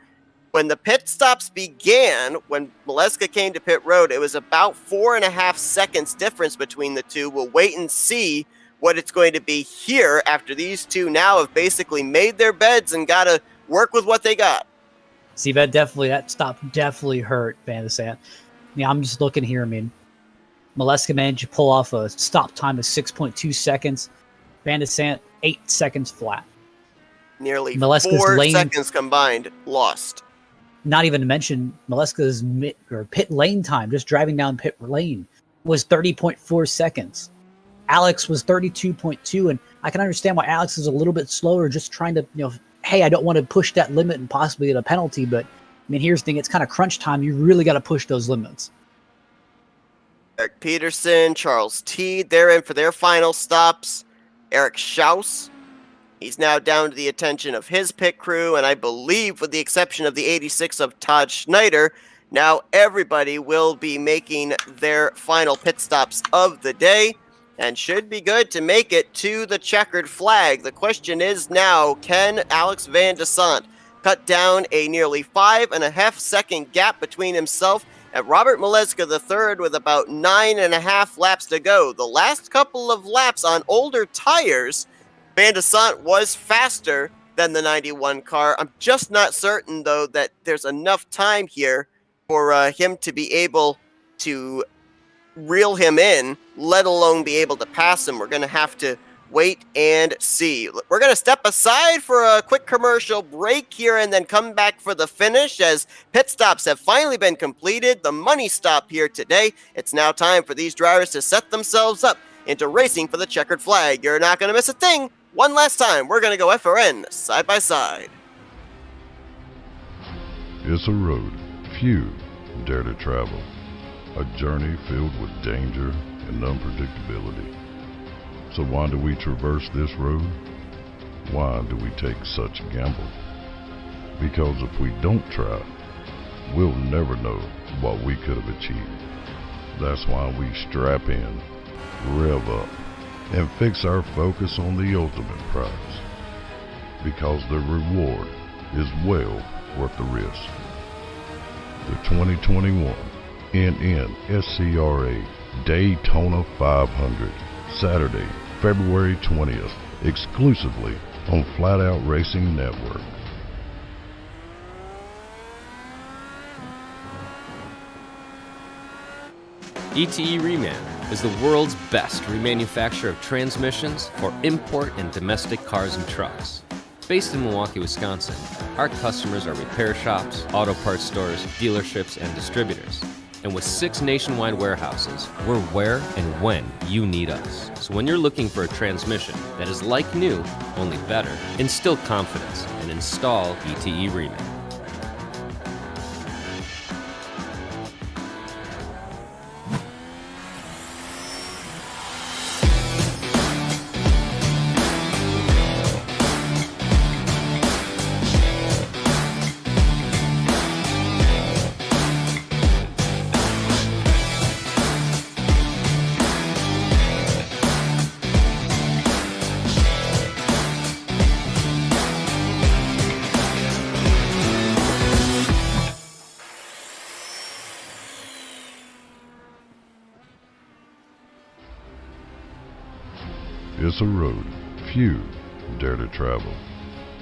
[SPEAKER 1] When the pit stops began, when Maleska came to pit road, it was about 4.5 seconds difference between the two. We'll wait and see what it's going to be here after these two now have basically made their beds and got to work with what they got.
[SPEAKER 2] See, that stop definitely hurt Van de Sant. Yeah, I'm just looking here. I mean, Maleska managed to pull off a stop time of 6.2 seconds. Van de Sant, 8 seconds flat.
[SPEAKER 1] Nearly
[SPEAKER 2] Maleska's
[SPEAKER 1] 4 seconds combined lost.
[SPEAKER 2] Not even to mention Maleska's pit lane time, just driving down pit lane, was 30.4 seconds. Alex was 32.2, and I can understand why Alex is a little bit slower, just trying to, hey, I don't want to push that limit and possibly get a penalty, but I mean, here's the thing, it's kind of crunch time. You really got to push those limits.
[SPEAKER 1] Eric Peterson, Charles Teed, they're in for their final stops. Eric Schaus, he's now down to the attention of his pit crew, and I believe with the exception of the 86 of Todd Schneider, now everybody will be making their final pit stops of the day and should be good to make it to the checkered flag. The question is now, can Alex Van de Sant cut down a nearly 5.5 second gap between himself and Robert Maleska III with about 9.5 laps to go? The last couple of laps on older tires, Van de Sant was faster than the 91 car. I'm just not certain, though, that there's enough time here for him to be able to reel him in, let alone be able to pass him. We're going to have to wait and see. We're going to step aside for a quick commercial break here and then come back for the finish as pit stops have finally been completed. The money stop here today. It's now time for these drivers to set themselves up into racing for the checkered flag. You're not going to miss a thing. One last time, we're going to go FRN side by side.
[SPEAKER 3] It's a road few dare to travel. A journey filled with danger and unpredictability. So why do we traverse this road? Why do we take such a gamble? Because if we don't try, we'll never know what we could have achieved. That's why we strap in, rev up, and fix our focus on the ultimate prize. Because the reward is well worth the risk. The 2021 NNSCRA Daytona 500, Saturday, February 20th, exclusively on Flat Out Racing Network.
[SPEAKER 4] ETE Reman is the world's best remanufacturer of transmissions for import and domestic cars and trucks. Based in Milwaukee, Wisconsin, our customers are repair shops, auto parts stores, dealerships, and distributors. And with 6 nationwide warehouses, we're where and when you need us. So when you're looking for a transmission that is like new, only better, instill confidence and install ETE Reman.
[SPEAKER 3] It's a road few dare to travel,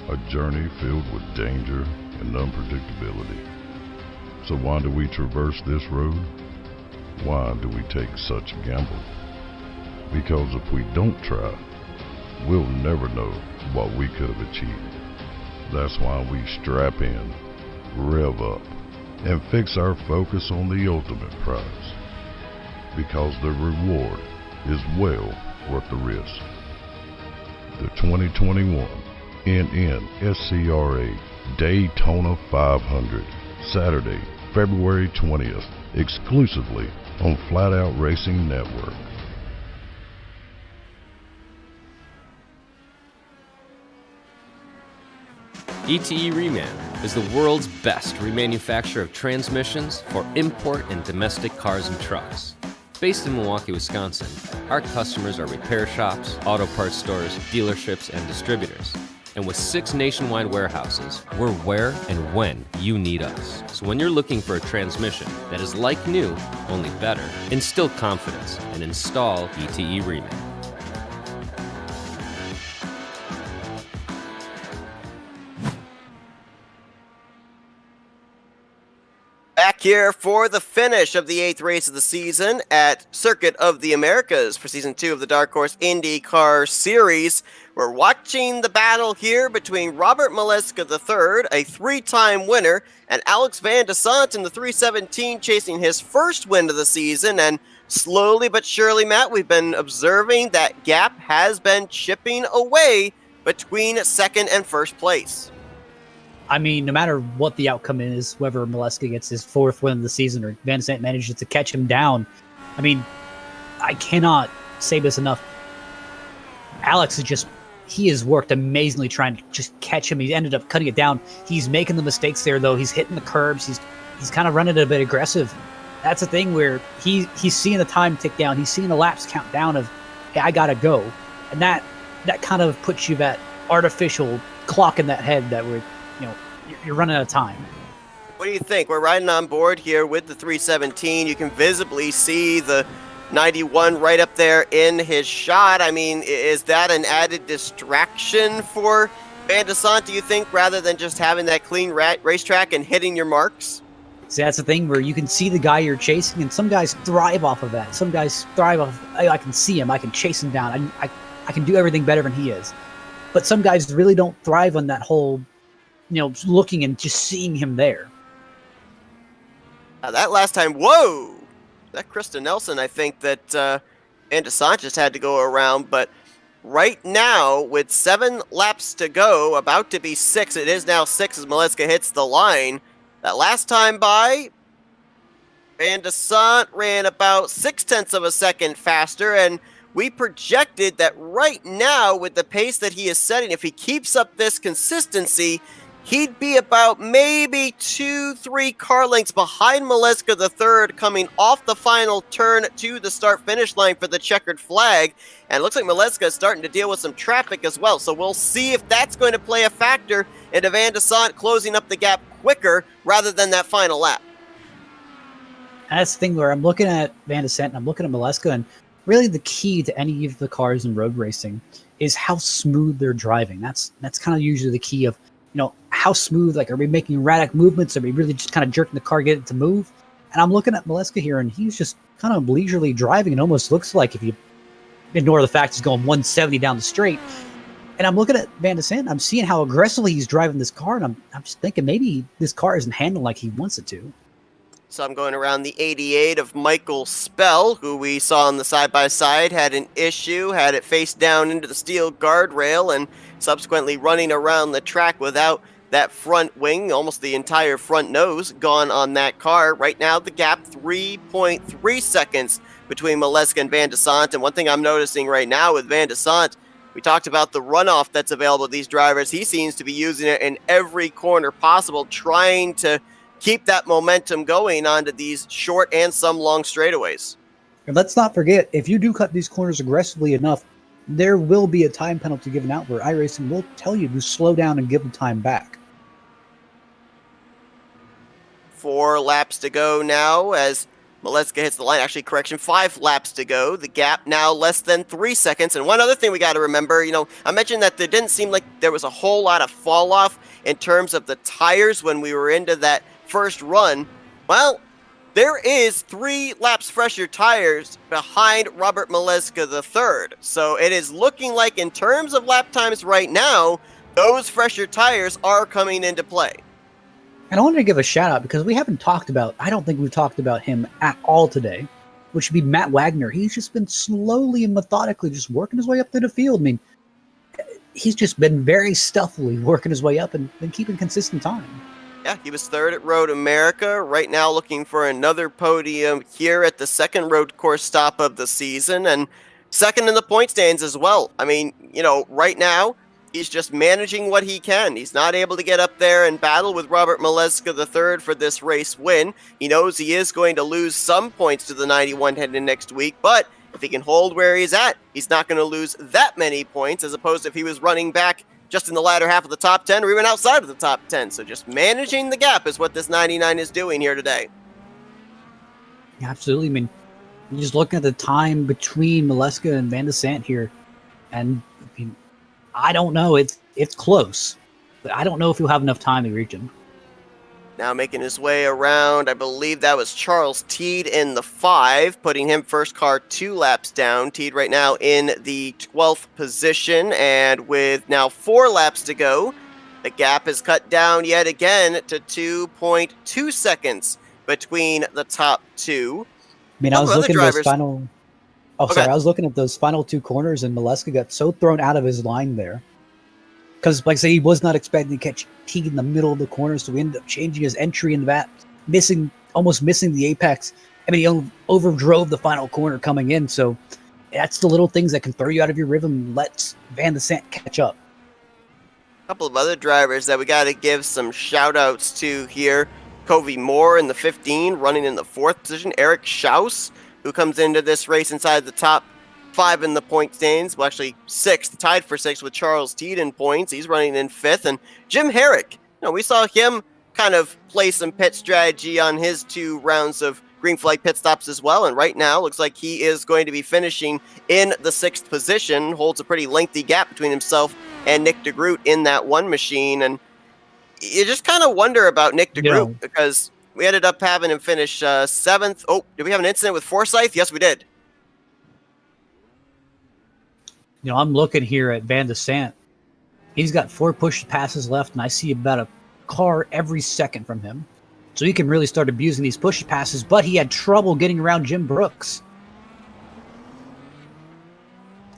[SPEAKER 3] a journey filled with danger and unpredictability. So why do we traverse this road? Why do we take such a gamble? Because if we don't try, we'll never know what we could have achieved. That's why we strap in, rev up, and fix our focus on the ultimate prize. Because the reward is well worth the risk. The 2021 NNSCRA Daytona 500, Saturday, February 20th, exclusively on Flat Out Racing Network.
[SPEAKER 4] ETE Reman is the world's best remanufacturer of transmissions for import and domestic cars and trucks. Based in Milwaukee, Wisconsin, our customers are repair shops, auto parts stores, dealerships, and distributors. And with 6 nationwide warehouses, we're where and when you need us. So when you're looking for a transmission that is like new, only better, instill confidence and install ETE Reman.
[SPEAKER 1] Back here for the finish of the 8th race of the season at Circuit of the Americas for Season 2 of the Dark Horse IndyCar Series. We're watching the battle here between Robert Maleska III, a 3-time winner, and Alex Van de Sant in the 317 chasing his first win of the season. And slowly but surely, Matt, we've been observing that gap has been chipping away between second and first place.
[SPEAKER 2] I mean, no matter what the outcome is, whether Maleska gets his 4th win of the season or Van Sant manages to catch him down, I mean, I cannot say this enough. Alex is just, he has worked amazingly trying to just catch him. He ended up cutting it down. He's making the mistakes there, though. He's hitting the curbs. He's kind of running it a bit aggressive. That's a thing where he's seeing the time tick down. He's seeing the laps count down of, hey, I got to go. And that kind of puts you that artificial clock in that head that we're, you're running out of time.
[SPEAKER 1] What do you think? We're riding on board here with the 317. You can visibly see the 91 right up there in his shot. I mean, is that an added distraction for Van de Sant, do you think, rather than just having that clean racetrack and hitting your marks?
[SPEAKER 2] See, that's the thing where you can see the guy you're chasing, and some guys thrive off of that. Some guys thrive off, I can see him, I can chase him down, I can do everything better than he is. But some guys really don't thrive on that whole, looking and just seeing him there.
[SPEAKER 1] That last time, whoa! That Krista Nelson, I think that Van de Sant just had to go around. But right now, with 7 laps to go, about to be 6, it is now 6 as Maleska hits the line. That last time by, Van de Sant ran about 0.6 of a second faster, and we projected that right now, with the pace that he is setting, if he keeps up this consistency, he'd be about maybe 2-3 car lengths behind Maleska III coming off the final turn to the start-finish line for the checkered flag. And it looks like Maleska is starting to deal with some traffic as well. So we'll see if that's going to play a factor into Van de Sant closing up the gap quicker rather than that final lap.
[SPEAKER 2] And that's the thing where I'm looking at Van de Sant and I'm looking at Maleska, and really the key to any of the cars in road racing is how smooth they're driving. That's kind of usually the key of, how smooth, like, are we making erratic movements? Are we really just kind of jerking the car, get it to move? And I'm looking at Maleska here, and he's just kind of leisurely driving. It almost looks like, if you ignore the fact he's going 170 down the straight. And I'm looking at Van de Sant, I'm seeing how aggressively he's driving this car, and I'm just thinking maybe this car isn't handling like he wants it to.
[SPEAKER 1] So I'm going around the 88 of Michael Spell, who we saw on the side-by-side, had an issue, had it face down into the steel guardrail, and subsequently running around the track without that front wing, almost the entire front nose gone on that car. Right now, the gap 3.3 seconds between Maleska and Van de Sant. And one thing I'm noticing right now with Van de Sant, we talked about the runoff that's available to these drivers. He seems to be using it in every corner possible, trying to keep that momentum going onto these short and some long straightaways.
[SPEAKER 2] And let's not forget, if you do cut these corners aggressively enough, there will be a time penalty given out where iRacing will tell you to slow down and give the time back.
[SPEAKER 1] 4 laps to go now as Maleska hits the line. Actually, correction, 5 laps to go. The gap now less than 3 seconds. And one other thing we got to remember, I mentioned that there didn't seem like there was a whole lot of fall off in terms of the tires when we were into that first run. Well, there is 3 laps fresher tires behind Robert Maleska III. So it is looking like, in terms of lap times right now, those fresher tires are coming into play.
[SPEAKER 2] And I wanted to give a shout out because I don't think we've talked about him at all today, which would be Matt Wagner. He's just been slowly and methodically just working his way up to the field. I mean, he's just been very stealthily working his way up and been keeping consistent time.
[SPEAKER 1] Yeah, he was 3rd at Road America. Right now looking for another podium here at the second road course stop of the season, and 2nd in the point stands as well. I mean, right now, he's just managing what he can. He's not able to get up there and battle with Robert Maleska III for this race win. He knows he is going to lose some points to the 91 heading next week, but if he can hold where he's at, he's not going to lose that many points, as opposed to if he was running back just in the latter half of the top 10 or even outside of the top 10. So just managing the gap is what this 99 is doing here today.
[SPEAKER 2] Yeah, absolutely. I mean, you're just looking at the time between Maleska and Van de Sant here, and I don't know. It's close, but I don't know if he'll have enough time to reach him.
[SPEAKER 1] Now making his way around, I believe that was Charles Teed in the 5, putting him first car 2 laps down. Teed right now in the 12th position, and with now 4 laps to go, the gap is cut down yet again to 2.2 seconds between the top 2.
[SPEAKER 2] I mean, I was looking at those final... Oh, sorry. I was looking at those final 2 corners, and Maleska got so thrown out of his line there. Because, like I say, he was not expecting to catch Teague in the middle of the corner, so he ended up changing his entry into that, almost missing the apex. I mean, he overdrove the final corner coming in, so that's the little things that can throw you out of your rhythm and let Van de Sant catch up.
[SPEAKER 1] A couple of other drivers that we got to give some shout-outs to here. Covey Moore in the 15, running in the 4th position. Eric Schaus, who comes into this race inside the top 5 in the point stands. Well, actually 6th, tied for 6th with Charles Teed in points. He's running in 5th. And Jim Herrick, we saw him kind of play some pit strategy on his 2 rounds of green flag pit stops as well. And right now, looks like he is going to be finishing in the 6th position. Holds a pretty lengthy gap between himself and Nick DeGroot in that one machine. And you just kind of wonder about Nick DeGroot because we ended up having him finish 7th. Oh, did we have an incident with Forsyth? Yes, we did.
[SPEAKER 2] I'm looking here at Van de Sant. He's got 4 push passes left, and I see about a car every second from him. So he can really start abusing these push passes, but he had trouble getting around Jim Brooks.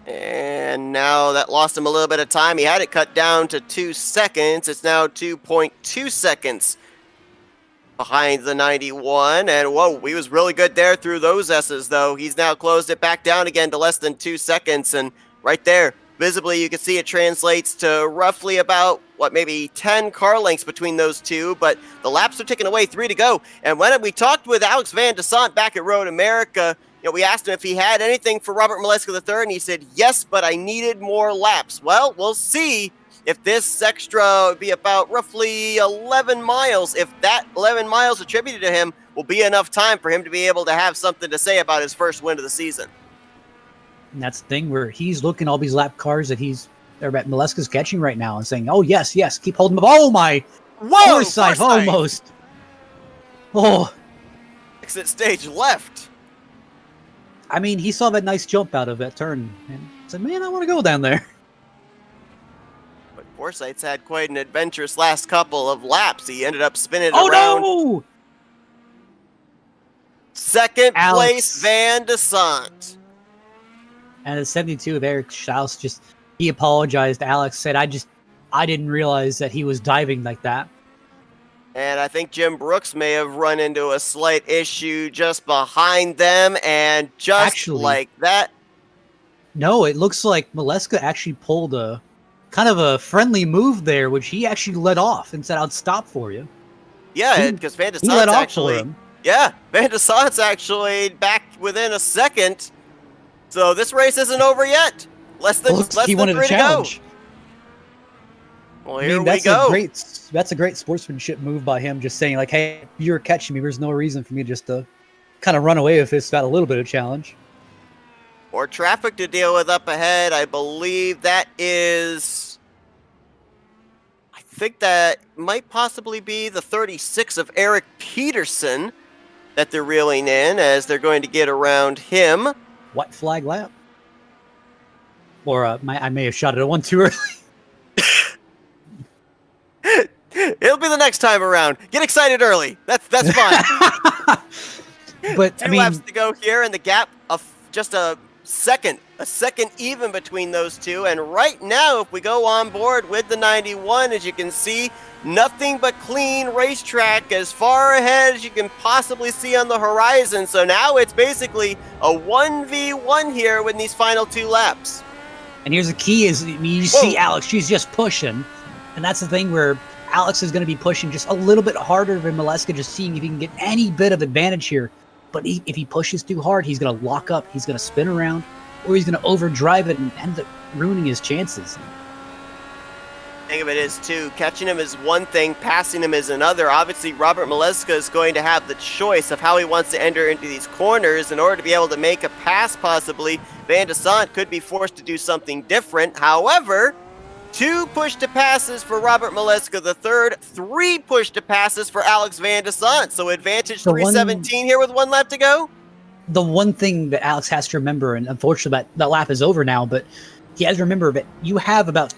[SPEAKER 1] And now that lost him a little bit of time. He had it cut down to 2 seconds. It's now 2.2 seconds behind the 91. And whoa, he was really good there through those S's, though. He's now closed it back down again to less than 2 seconds. And right there, visibly, you can see it translates to roughly about maybe 10 car lengths between those two, but the laps are ticking away, 3 to go. And when we talked with Alex Van Desant back at Road America, we asked him if he had anything for Robert Mileska III, and he said, yes, but I needed more laps. Well, we'll see if this extra would be about roughly 11 miles, if that 11 miles attributed to him will be enough time for him to be able to have something to say about his first win of the season.
[SPEAKER 2] And that's the thing where he's looking at all these lap cars that Mileska's catching right now and saying, oh, yes, keep holding him up. Oh, my.
[SPEAKER 1] Whoa,
[SPEAKER 2] Forsythe, almost. Oh.
[SPEAKER 1] Exit stage left.
[SPEAKER 2] I mean, he saw that nice jump out of that turn and said, man, I want to go down there.
[SPEAKER 1] But Forsythe's had quite an adventurous last couple of laps. He ended up spinning
[SPEAKER 2] around.
[SPEAKER 1] No! Second place, Van Desant.
[SPEAKER 2] And the 72 of Eric Schaus he apologized. Alex said, I didn't realize that he was diving like that.
[SPEAKER 1] And I think Jim Brooks may have run into a slight issue just behind them, and like that.
[SPEAKER 2] No, it looks like Mileska actually pulled a kind of a friendly move there, which he actually let off and said, I'll stop for you.
[SPEAKER 1] Yeah, because Van Desant's actually... Yeah, Van Desant's actually back within a second. So this race isn't over yet. Less than 3 to go. Well, here we go.
[SPEAKER 2] That's a great sportsmanship move by him, just saying, like, hey, you're catching me. There's no reason for me just to kind of run away with this. Got a little bit of challenge.
[SPEAKER 1] More traffic to deal with up ahead. I believe that is... I think that might possibly be the 36 of Eric Peterson that they're reeling in as they're going to get around him.
[SPEAKER 2] White flag lap? Or I may have shot it at one too early.
[SPEAKER 1] It'll be the next time around. Get excited early. That's fine.
[SPEAKER 2] But
[SPEAKER 1] Two laps to go here, and the gap of just a second even between those two. And right now, if we go on board with the 91, as you can see, nothing but clean racetrack as far ahead as you can possibly see on the horizon. So now it's basically a 1v1 here with these final 2 laps.
[SPEAKER 2] And here's the key is, you see Alex, she's just pushing. And that's the thing where Alex is going to be pushing just a little bit harder than Mileska, just seeing if he can get any bit of advantage here. But if he pushes too hard, he's going to lock up, he's going to spin around, or he's going to overdrive it and end up ruining his chances.
[SPEAKER 1] Thing of it is, too, catching him is one thing, passing him is another. Obviously, Robert Mileska is going to have the choice of how he wants to enter into these corners in order to be able to make a pass, possibly. Van Desant could be forced to do something different. However, 2 push-to-passes for Robert Mileska III, 3 push-to-passes for Alex Van Desant. So advantage 317 here with 1 lap to go.
[SPEAKER 2] The one thing that Alex has to remember, and unfortunately that lap is over now, but he has to remember that you have about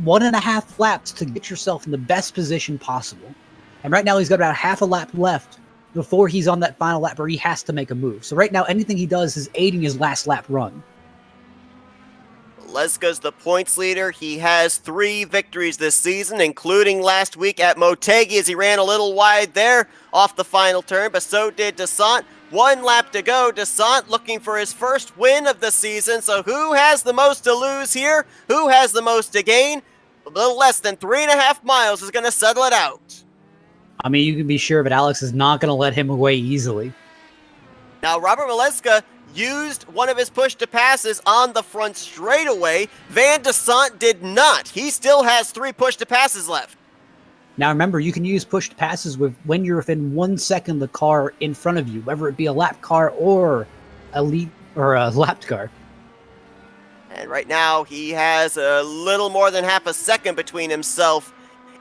[SPEAKER 2] 1.5 laps to get yourself in the best position possible. And right now he's got about half a lap left before he's on that final lap where he has to make a move. So right now anything he does is aiding his last lap run.
[SPEAKER 1] Mileska's the points leader. He has 3 victories this season, including last week at Motegi as he ran a little wide there off the final turn, but so did Desant. 1 lap to go. Desant looking for his first win of the season. So who has the most to lose here? Who has the most to gain? A little less than 3.5 miles is going to settle it out.
[SPEAKER 2] I mean, you can be sure that Alex is not going to let him away easily.
[SPEAKER 1] Now, Robert Mileska used one of his push-to-passes on the front straightaway. Van Desant did not. He still has 3 push-to-passes left.
[SPEAKER 2] Now remember, you can use push-to-passes when you're within 1 second of the car in front of you, whether it be a lap car or a lapped car.
[SPEAKER 1] And right now, he has a little more than half a second between himself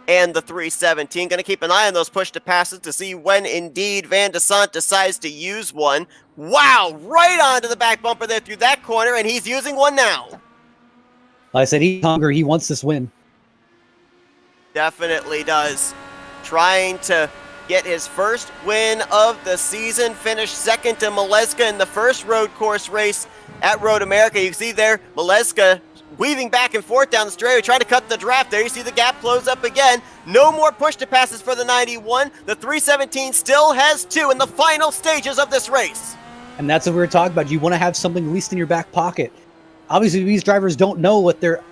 [SPEAKER 1] and the 317. Going to keep an eye on those push-to-passes to see when indeed Van Desant decides to use one. Wow, right onto the back bumper there through that corner, and he's using one now.
[SPEAKER 2] Like I said, he's hungry. He wants this win.
[SPEAKER 1] Definitely does. Trying to get his first win of the season. Finished second to Mileska in the first road course race at Road America. You can see there, Mileska weaving back and forth down the straightaway, trying to cut the draft there. You see the gap close up again. No more push-to-passes for the 91. The 317 still has 2 in the final stages of this race.
[SPEAKER 2] And that's what we were talking about. You want to have something at least in your back pocket. Obviously, these drivers don't know what they're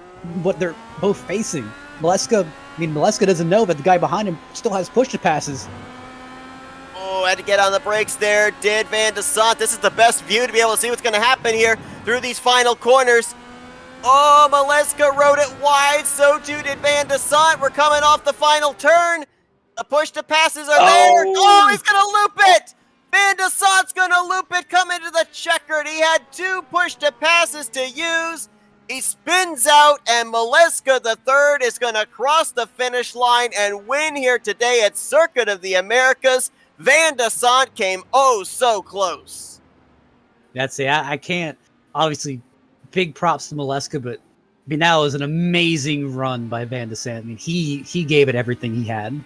[SPEAKER 2] both facing. Maleska doesn't know that the guy behind him still has push-to-passes.
[SPEAKER 1] Oh, had to get on the brakes there, did Van de Sant. This is the best view to be able to see what's going to happen here through these final corners. Oh, Maleska rode it wide, so too did Van de Sant. We're coming off the final turn. The push-to-passes are there. Oh, he's going to loop it. Van de Sant's going to loop it, come into the checkered. He had 2 push-to-passes to use. He spins out, and Maleska the third is going to cross the finish line and win here today at Circuit of the Americas. Van de Sant came oh so close.
[SPEAKER 2] That's it. I can't. Obviously, big props to Maleska, but that was an amazing run by Van de Sant. I mean, he gave it everything he had.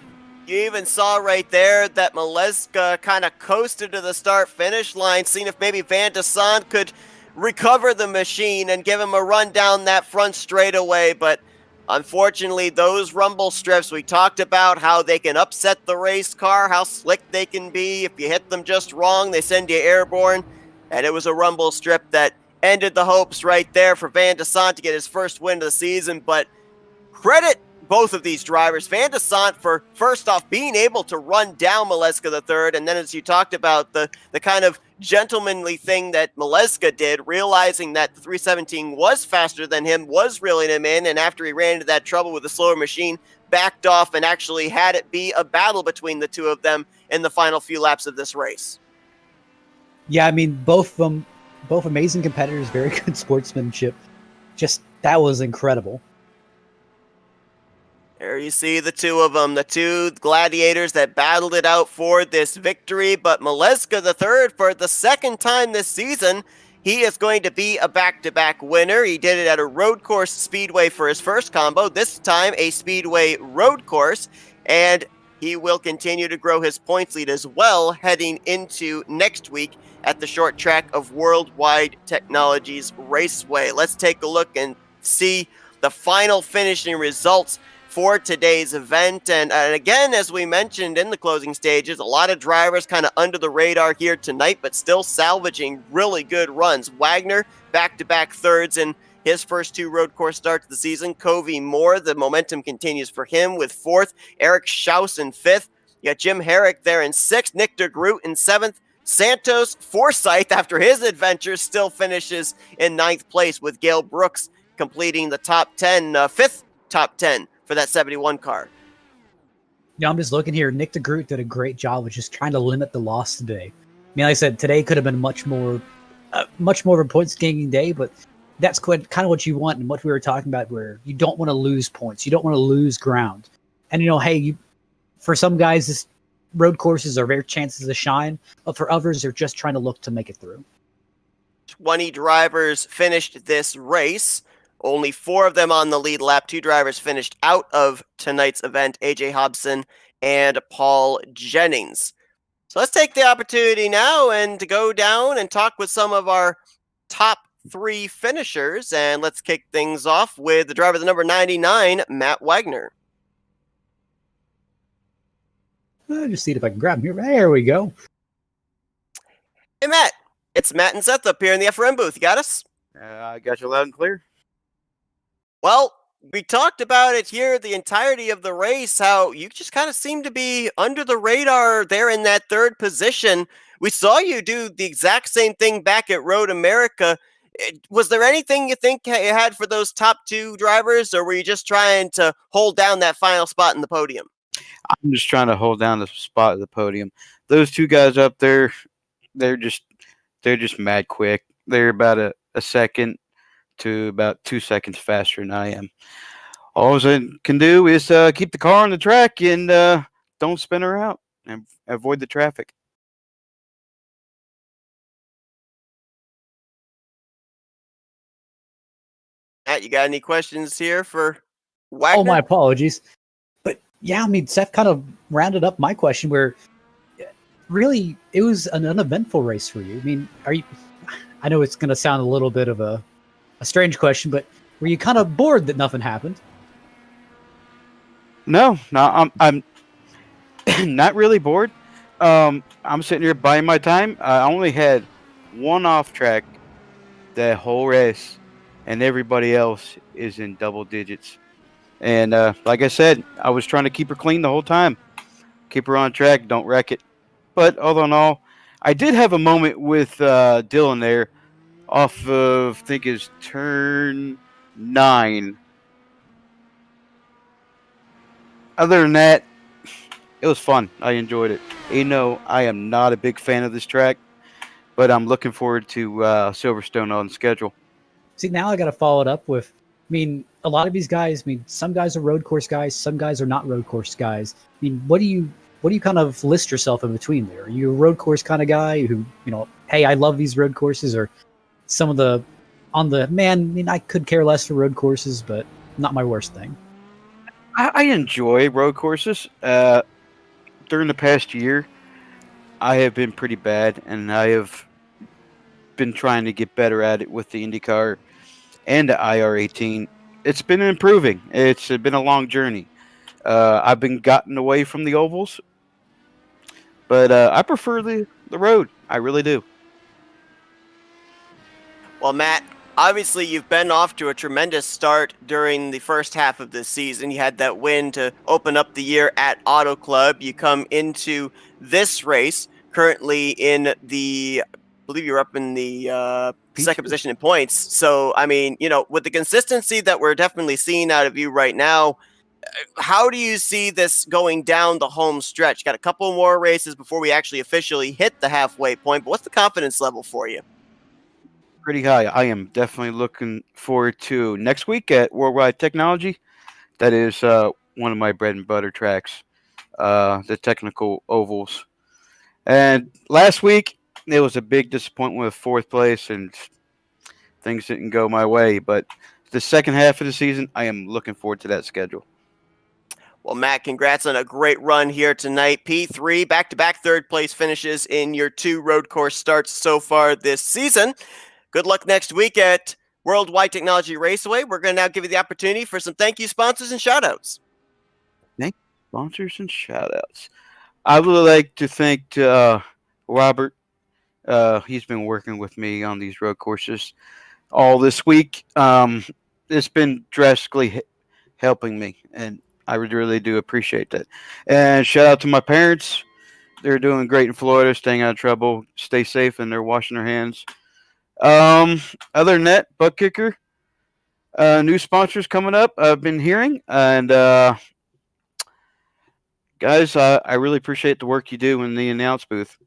[SPEAKER 1] You even saw right there that Maleska kind of coasted to the start-finish line, seeing if maybe Van de Sant could recover the machine and give him a run down that front straightaway, but unfortunately those rumble strips, we talked about how they can upset the race car, how slick they can be. If you hit them just wrong, they send you airborne, and it was a rumble strip that ended the hopes right there for Van de Sant to get his first win of the season. But credit both of these drivers. Van de Sant for, first off, being able to run down Maleska the third, and then as you talked about, the kind of gentlemanly thing that Maleska did, realizing that the 317 was faster than him, was reeling him in, and after he ran into that trouble with the slower machine, backed off and actually had it be a battle between the two of them in the final few laps of this race.
[SPEAKER 2] Yeah, I mean, both amazing competitors, very good sportsmanship. Just, that was incredible.
[SPEAKER 1] There you see the two of them, the two gladiators that battled it out for this victory. But Maleska the third, for the second time this season, he is going to be a back-to-back winner. He did it at a road course speedway for his first combo, this time a speedway road course, and he will continue to grow his points lead as well heading into next week at the short track of Worldwide Technologies Raceway. Let's take a look and see the final finishing results for today's event. And again, as we mentioned in the closing stages, a lot of drivers kind of under the radar here tonight, but still salvaging really good runs. Wagner, back-to-back thirds in his first 2 road course starts of the season. Covey Moore, the momentum continues for him with 4th. Eric Schaus in 5th. You got Jim Herrick there in 6th. Nick de Groot in 7th. Santos Forsyth, after his adventures, still finishes in 9th place, with Gail Brooks completing the top 10, 5th top 10 for that 71 car.
[SPEAKER 2] Yeah, I'm just looking here. Nick de Groot did a great job of just trying to limit the loss today. I mean, like I said, today could have been much more of a points-gaining day, but that's kind of what you want and what we were talking about, where you don't want to lose points. You don't want to lose ground. And, hey, for some guys, this road courses are rare chances to shine, but for others, they're just trying to look to make it through.
[SPEAKER 1] 20 drivers finished this race. Only 4 of them on the lead lap. 2 drivers finished out of tonight's event, AJ Hobson and Paul Jennings. So let's take the opportunity now and to go down and talk with some of our top 3 finishers. And let's kick things off with the driver, the number 99, Matt Wagner.
[SPEAKER 2] I'll just see if I can grab him here. There we go.
[SPEAKER 1] Hey, Matt. It's Matt and Seth up here in the FRM booth. You got us?
[SPEAKER 5] I got you loud and clear.
[SPEAKER 1] Well, we talked about it here the entirety of the race, how you just kind of seem to be under the radar there in that 3rd position. We saw you do the exact same thing back at Road America. Was there anything you think you had for those top 2 drivers, or were you just trying to hold down that final spot in the podium?
[SPEAKER 5] I'm just trying to hold down the spot at the podium. Those 2 guys up there, they're just mad quick. They're about a second to about 2 seconds faster than I am. All I can do is keep the car on the track and don't spin her out and avoid the traffic.
[SPEAKER 1] Matt, you got any questions here for Wagner?
[SPEAKER 2] Oh, my apologies. But yeah, I mean, Seth kind of rounded up my question, where really it was an uneventful race for you. I mean, I know it's going to sound a little bit of a strange question, but were you kind of bored that nothing happened?
[SPEAKER 5] No, I'm not really bored. I'm sitting here buying my time. I only had 1 off track the whole race, and everybody else is in double digits. And like I said, I was trying to keep her clean the whole time, keep her on track, don't wreck it. But all in all, I did have a moment with Dylan there off of, I think it's turn 9. Other than that, it was fun. I enjoyed it. I am not a big fan of this track, but I'm looking forward to Silverstone on schedule.
[SPEAKER 2] See, now I got to follow it up with, a lot of these guys, some guys are road course guys, some guys are not road course guys. What do you kind of list yourself in between there? Are you a road course kind of guy who, hey, I love these road courses, or some of the, I could care less for road courses, but not my worst thing.
[SPEAKER 5] I enjoy road courses. During the past year, I have been pretty bad, and I have been trying to get better at it with the IndyCar and the IR18. It's been improving. It's been a long journey. I've been gotten away from the ovals, but I prefer the road. I really do.
[SPEAKER 1] Well, Matt, obviously you've been off to a tremendous start during the first half of this season. You had that win to open up the year at Auto Club. You come into this race currently in the, I believe you're up in the second position in points. So, with the consistency that we're definitely seeing out of you right now, how do you see this going down the home stretch? Got a couple more races before we actually officially hit the halfway point, but what's the confidence level for you?
[SPEAKER 5] Pretty high. I am definitely looking forward to next week at Worldwide Technology. That is one of my bread and butter tracks, the technical ovals. And last week, it was a big disappointment with fourth place, and things didn't go my way. But the second half of the season, I am looking forward to that schedule.
[SPEAKER 1] Well, Matt, congrats on a great run here tonight. P3, back-to-back third-place finishes in your 2 road course starts so far this season. Good luck next week at Worldwide Technology Raceway. We're going to now give you the opportunity for some thank you sponsors and shout-outs.
[SPEAKER 5] Thank you, sponsors and shout-outs. I would like to thank Robert. He's been working with me on these road courses all this week. It's been drastically helping me, and I really do appreciate that. And shout out to my parents. They're doing great in Florida, staying out of trouble, stay safe, and they're washing their hands. Other than that, Butt Kicker, new sponsors coming up, I've been hearing. And guys, I really appreciate the work you do in the announce booth.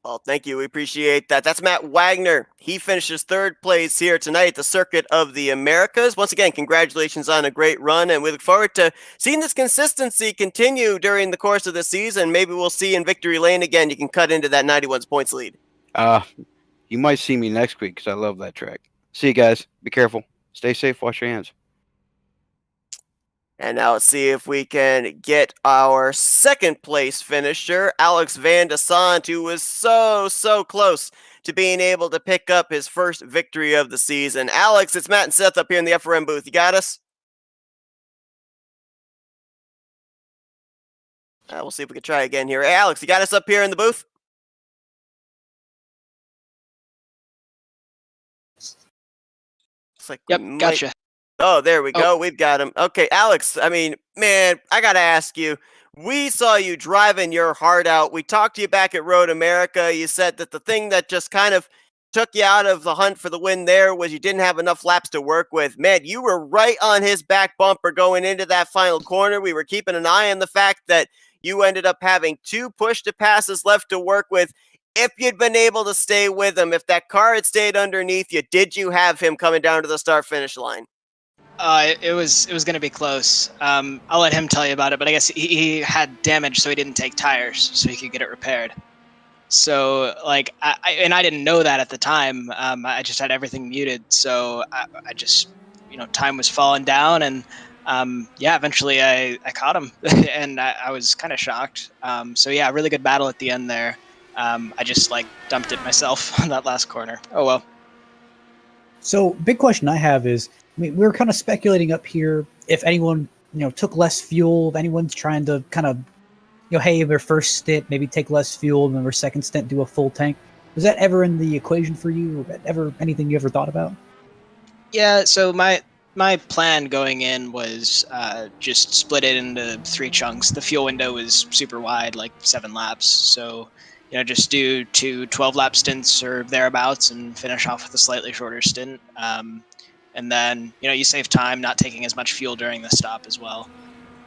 [SPEAKER 1] Well, thank you. We appreciate that. That's Matt Wagner. He finishes third place here tonight at the Circuit of the Americas. Once again, congratulations on a great run, and we look forward to seeing this consistency continue during the course of the season. Maybe we'll see in Victory Lane again. You can cut into that 91 points lead.
[SPEAKER 5] You might see me next week because I love that track. See you guys. Be careful. Stay safe. Wash your hands.
[SPEAKER 1] And now let's see if we can get our second place finisher, Alex Van de Sant, who was so close to being able to pick up his first victory of the season. Alex, it's Matt and Seth up here in the FRM booth. You got us? We'll see if we can try again here. Hey, Alex, you got us up here in the booth? Like
[SPEAKER 6] yep, gotcha.
[SPEAKER 1] Oh, there we go. We've got him. Okay, Alex, man, I got to ask you. We saw you driving your heart out. We talked to you back at Road America. You said that the thing that just kind of took you out of the hunt for the win there was you didn't have enough laps to work with. Man, you were right on his back bumper going into that final corner. We were keeping an eye on the fact that you ended up having 2 push-to-passes left to work with. If you'd been able to stay with him, if that car had stayed underneath you, did you have him coming down to the start-finish line?
[SPEAKER 6] It was going to be close. I'll let him tell you about it, but I guess he had damage, so he didn't take tires, so he could get it repaired. So, I didn't know that at the time. I just had everything muted, so I just, time was falling down, and eventually I caught him, and I was kind of shocked. Really good battle at the end there. I just dumped it myself on that last corner. Oh well.
[SPEAKER 2] So, big question I have is, we were kind of speculating up here if anyone, took less fuel, if anyone's trying to kind of, hey, their first stint, maybe take less fuel, and then their second stint, do a full tank. Was that ever in the equation for you? Or ever anything you ever thought about?
[SPEAKER 6] Yeah, so my My plan going in was just split it into 3 chunks. The fuel window was super wide, like 7 laps. So, just do 2 12-lap stints or thereabouts and finish off with a slightly shorter stint. And then, you save time not taking as much fuel during the stop as well.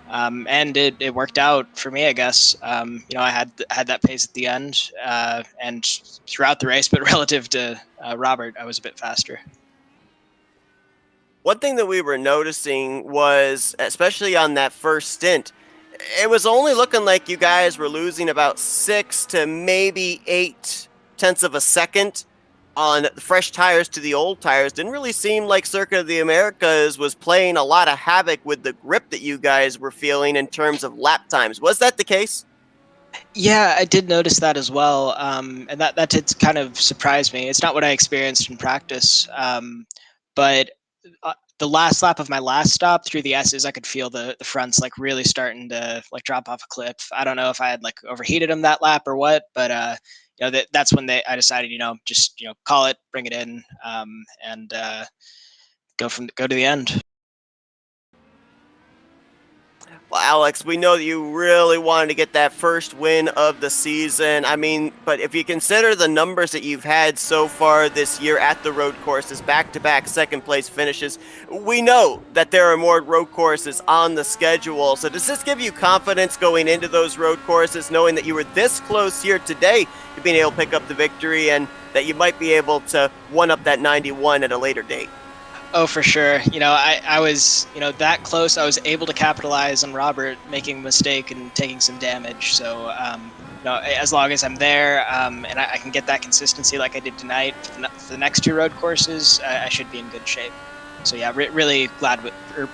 [SPEAKER 6] And it worked out for me, I guess. I had that pace at the end and throughout the race, but relative to Robert, I was a bit faster.
[SPEAKER 1] One thing that we were noticing was, especially on that first stint, it was only looking like you guys were losing about 6 to maybe 8 tenths of a second on fresh tires to the old tires. Didn't really seem like Circuit of the Americas was playing a lot of havoc with the grip that you guys were feeling in terms of lap times. Was that the case?
[SPEAKER 6] Yeah, I did notice that as well, and that did kind of surprise me. It's not what I experienced in practice, but the last lap of my last stop through the S's, I could feel the fronts like really starting to like drop off a cliff. I don't know if I had like overheated them that lap or what, but that's when I decided, just call it, bring it in, and go to the end.
[SPEAKER 1] Well, Alex, we know that you really wanted to get that first win of the season. I mean, but if you consider the numbers that you've had so far this year at the road courses, back-to-back second-place finishes, we know that there are more road courses on the schedule. So does this give you confidence going into those road courses, knowing that you were this close here today to being able to pick up the victory and that you might be able to one-up that 91 at a later date?
[SPEAKER 6] Oh, for sure. I was, that close. I was able to capitalize on Robert making a mistake and taking some damage. So, as long as I'm there and I can get that consistency like I did tonight for the next 2 road courses, I should be in good shape. So, yeah, really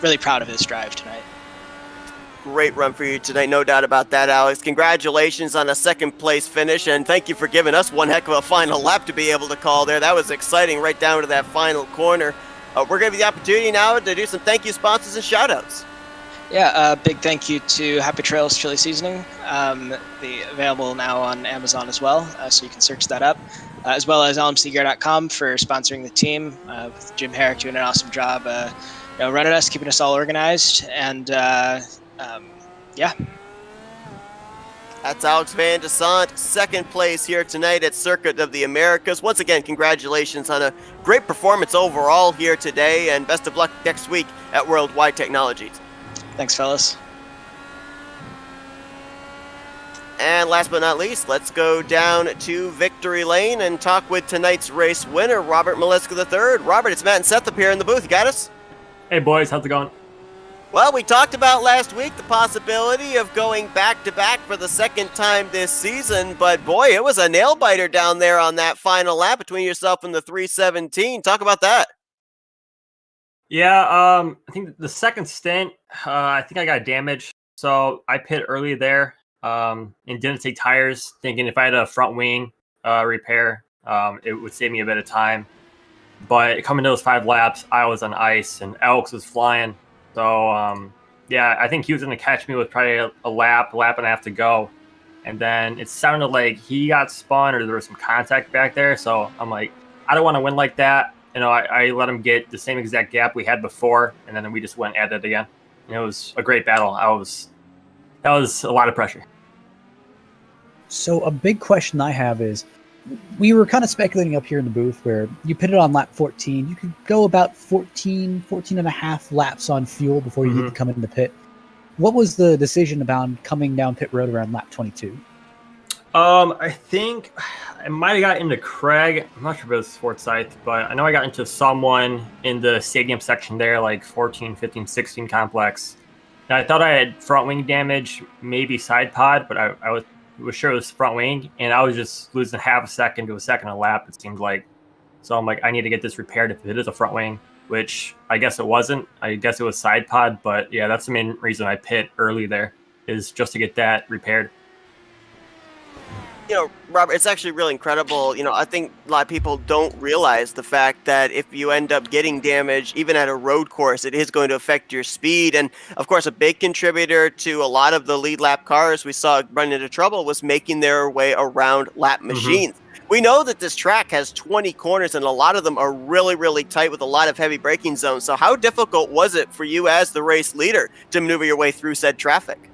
[SPEAKER 6] really proud of this drive tonight.
[SPEAKER 1] Great run for you tonight, no doubt about that, Alex. Congratulations on a second-place finish, and thank you for giving us one heck of a final lap to be able to call there. That was exciting right down to that final corner. We're going to give you the opportunity now to do some thank you sponsors and shout-outs.
[SPEAKER 6] Yeah, big thank you to Happy Trails Chili Seasoning, available now on Amazon as well, so you can search that up, as well as lmcgear.com for sponsoring the team, with Jim Herrick doing an awesome job running us, keeping us all organized, and yeah.
[SPEAKER 1] That's Alex Van Desant, second place here tonight at Circuit of the Americas. Once again, congratulations on a great performance overall here today, and best of luck next week at Worldwide Technologies.
[SPEAKER 6] Thanks, fellas.
[SPEAKER 1] And last but not least, let's go down to Victory Lane and talk with tonight's race winner, Robert Maleska III. Robert, it's Matt and Seth up here in the booth. You got us?
[SPEAKER 7] Hey, boys. How's it going?
[SPEAKER 1] Well, we talked about last week the possibility of going back-to-back for the second time this season, but boy, it was a nail-biter down there on that final lap between yourself and the 317. Talk about that.
[SPEAKER 7] Yeah, I think the second stint, I think I got damaged, so I pit early there and didn't take tires, thinking if I had a front wing repair, it would save me a bit of time. But coming to those 5 laps, I was on ice, and Alex was flying. So, yeah, I think he was going to catch me with probably a lap and a half to go. And then it sounded like he got spun or there was some contact back there. So I'm like, I don't want to win like that. I let him get the same exact gap we had before. And then we just went at it again. And it was a great battle. That was a lot of pressure.
[SPEAKER 2] So a big question I have is, we were kind of speculating up here in the booth where you pitted on lap 14. You could go about 14 and a half laps on fuel before you need to come into the pit. What was the decision about coming down pit road around lap 22?
[SPEAKER 7] I think I might have got into Craig. I'm not sure if it was Forsyth, but I know I got into someone in the stadium section there, like 14, 15, 16 complex. And I thought I had front wing damage, maybe side pod, but I was sure it was front wing, and I was just losing half a second to a second a lap, it seemed like. So I'm like, I need to get this repaired if it is a front wing, which I guess it wasn't. I guess it was side pod, but yeah, that's the main reason I pit early there, is just to get that repaired.
[SPEAKER 1] Robert, it's actually really incredible. I think a lot of people don't realize the fact that if you end up getting damage, even at a road course, it is going to affect your speed. And of course, a big contributor to a lot of the lead lap cars we saw running into trouble was making their way around lap machines. We know that this track has 20 corners, and a lot of them are really, really tight with a lot of heavy braking zones. So how difficult was it for you as the race leader to maneuver your way through said traffic?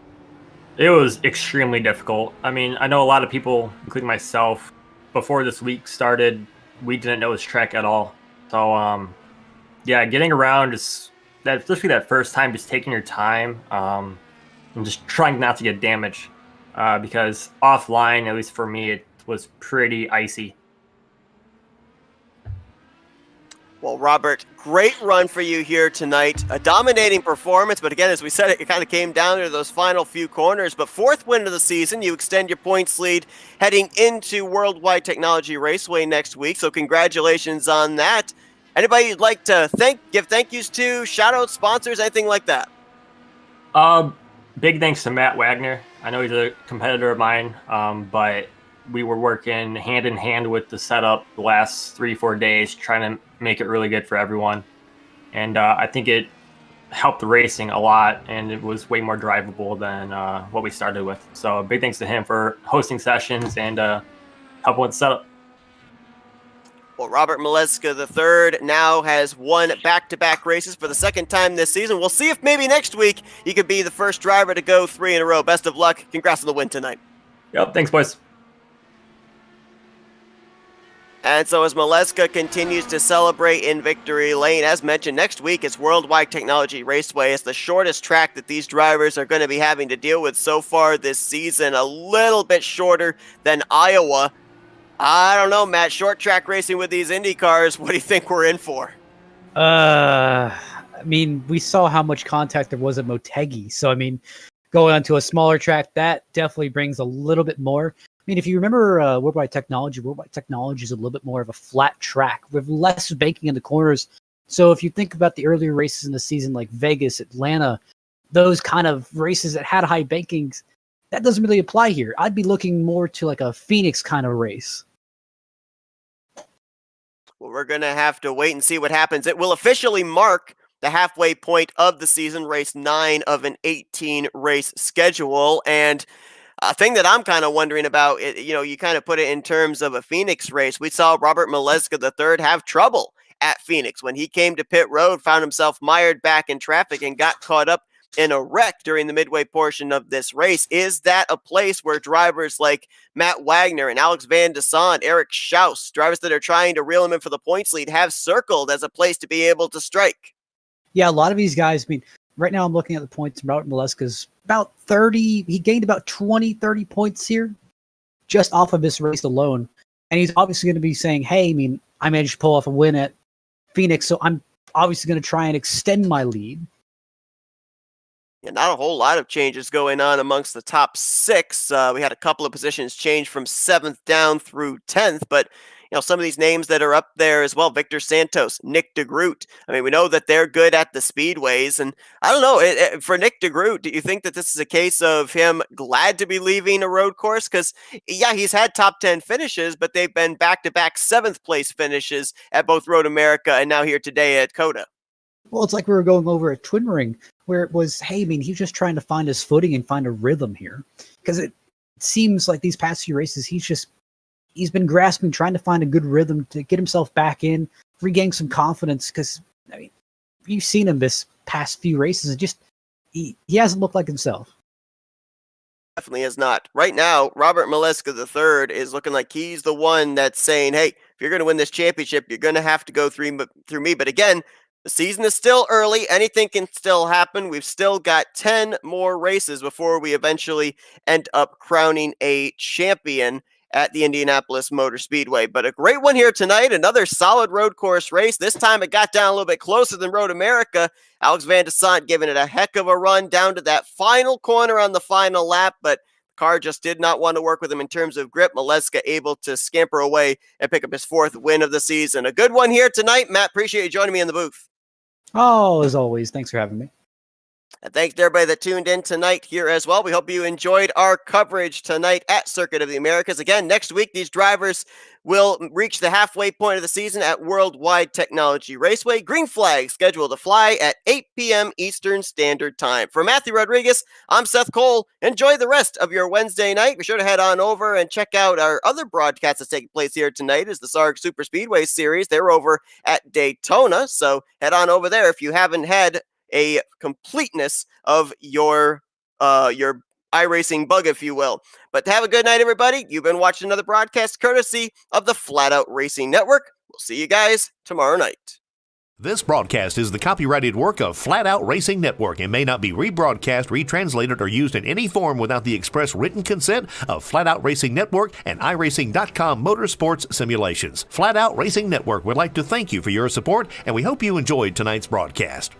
[SPEAKER 7] It was extremely difficult. I mean, I know a lot of people, including myself, before this week started, we didn't know this track at all. So, yeah, getting around is that, especially that first time, just taking your time and just trying not to get damaged. Because offline, at least for me, it was pretty icy.
[SPEAKER 1] Well, Robert, great run for you here tonight. A dominating performance, but again, as we said, it kind of came down to those final few corners. But fourth win of the season, you extend your points lead heading into Worldwide Technology Raceway next week. So congratulations on that. Anybody you'd like to give thank yous to, shout out sponsors, anything like that?
[SPEAKER 7] Big thanks to Matt Wagner. I know he's a competitor of mine, but we were working hand in hand with the setup the last 3-4 days, trying to make it really good for everyone. And I think it helped the racing a lot, and it was way more drivable than what we started with. So big thanks to him for hosting sessions and helping with the setup.
[SPEAKER 1] Well, Robert Mileska III now has won back-to-back races for the second time this season. We'll see if maybe next week he could be the first driver to go 3 in a row. Best of luck. Congrats on the win tonight.
[SPEAKER 7] Yep, thanks, boys.
[SPEAKER 1] And so as Mileska continues to celebrate in victory lane, as mentioned, next week it's Worldwide Technology Raceway. It's the shortest track that these drivers are going to be having to deal with so far this season, a little bit shorter than Iowa. I don't know, Matt, short track racing with these Indy cars, what do you think we're in for?
[SPEAKER 2] I mean, we saw how much contact there was at Motegi. So, I mean, going onto a smaller track, that definitely brings a little bit more. I mean, if you remember Worldwide Technology is a little bit more of a flat track with less banking in the corners. So if you think about the earlier races in the season, like Vegas, Atlanta, those kind of races that had high bankings, that doesn't really apply here. I'd be looking more to like a Phoenix kind of race.
[SPEAKER 1] Well, we're going to have to wait and see what happens. It will officially mark the halfway point of the season, race 9 of an 18-race schedule. And a thing that I'm kind of wondering about, you kind of put it in terms of a Phoenix race. We saw Robert Mileska III have trouble at Phoenix when he came to pit road, found himself mired back in traffic and got caught up in a wreck during the midway portion of this race. Is that a place where drivers like Matt Wagner and Alex Van de Sant, Eric Schaus, drivers that are trying to reel him in for the points lead, have circled as a place to be able to strike?
[SPEAKER 2] Yeah, a lot of these guys, I mean, right now I'm looking at the points. Robert Mileska's about 30. He gained about 30 points here just off of this race alone. And he's obviously going to be saying, hey, I mean, I managed to pull off a win at Phoenix, so I'm obviously going to try and extend my lead.
[SPEAKER 1] Yeah, not a whole lot of changes going on amongst the top 6. We had a couple of positions change from 7th down through 10th, but some of these names that are up there as well, Victor Santos, Nick DeGroot. I mean, we know that they're good at the speedways, and I don't know, for Nick DeGroot, do you think that this is a case of him glad to be leaving a road course? Because, yeah, he's had top 10 finishes, but they've been back-to-back 7th place finishes at both Road America and now here today at COTA.
[SPEAKER 2] Well, it's like we were going over at Twin Ring, where it was, hey, I mean, he's just trying to find his footing and find a rhythm here. Because it seems like these past few races, he's been grasping, trying to find a good rhythm to get himself back in, regain some confidence. Because, I mean, you've seen him this past few races, and just, he hasn't looked like himself.
[SPEAKER 1] Definitely is not. Right now, Robert Mileska III is looking like he's the one that's saying, hey, if you're going to win this championship, you're going to have to go through me. But again, the season is still early. Anything can still happen. We've still got 10 more races before we eventually end up crowning a champion at the Indianapolis Motor Speedway. But a great one here tonight. Another solid road course race. This time it got down a little bit closer than Road America. Alex Van de Sant giving it a heck of a run down to that final corner on the final lap, but the car just did not want to work with him in terms of grip. Mileska able to scamper away and pick up his 4th win of the season. A good one here tonight. Matt, appreciate you joining me in the booth.
[SPEAKER 2] Oh, as always, thanks for having me.
[SPEAKER 1] And thanks to everybody that tuned in tonight here as well. We hope you enjoyed our coverage tonight at Circuit of the Americas. Again, next week, these drivers will reach the halfway point of the season at Worldwide Technology Raceway. Green flag scheduled to fly at 8 p.m. Eastern Standard Time. For Matthew Rodriguez, I'm Seth Cole. Enjoy the rest of your Wednesday night. Be sure to head on over and check out our other broadcast that's taking place here tonight is the Sarg Super Speedway Series. They're over at Daytona, so head on over there if you haven't had a completeness of your iRacing bug, if you will. But have a good night, everybody. You've been watching another broadcast courtesy of the Flat Out Racing Network. We'll see you guys tomorrow night.
[SPEAKER 8] This broadcast is the copyrighted work of Flat Out Racing Network and may not be rebroadcast, retranslated, or used in any form without the express written consent of Flat Out Racing Network and iRacing.com Motorsports Simulations. Flat Out Racing Network would like to thank you for your support, and we hope you enjoyed tonight's broadcast.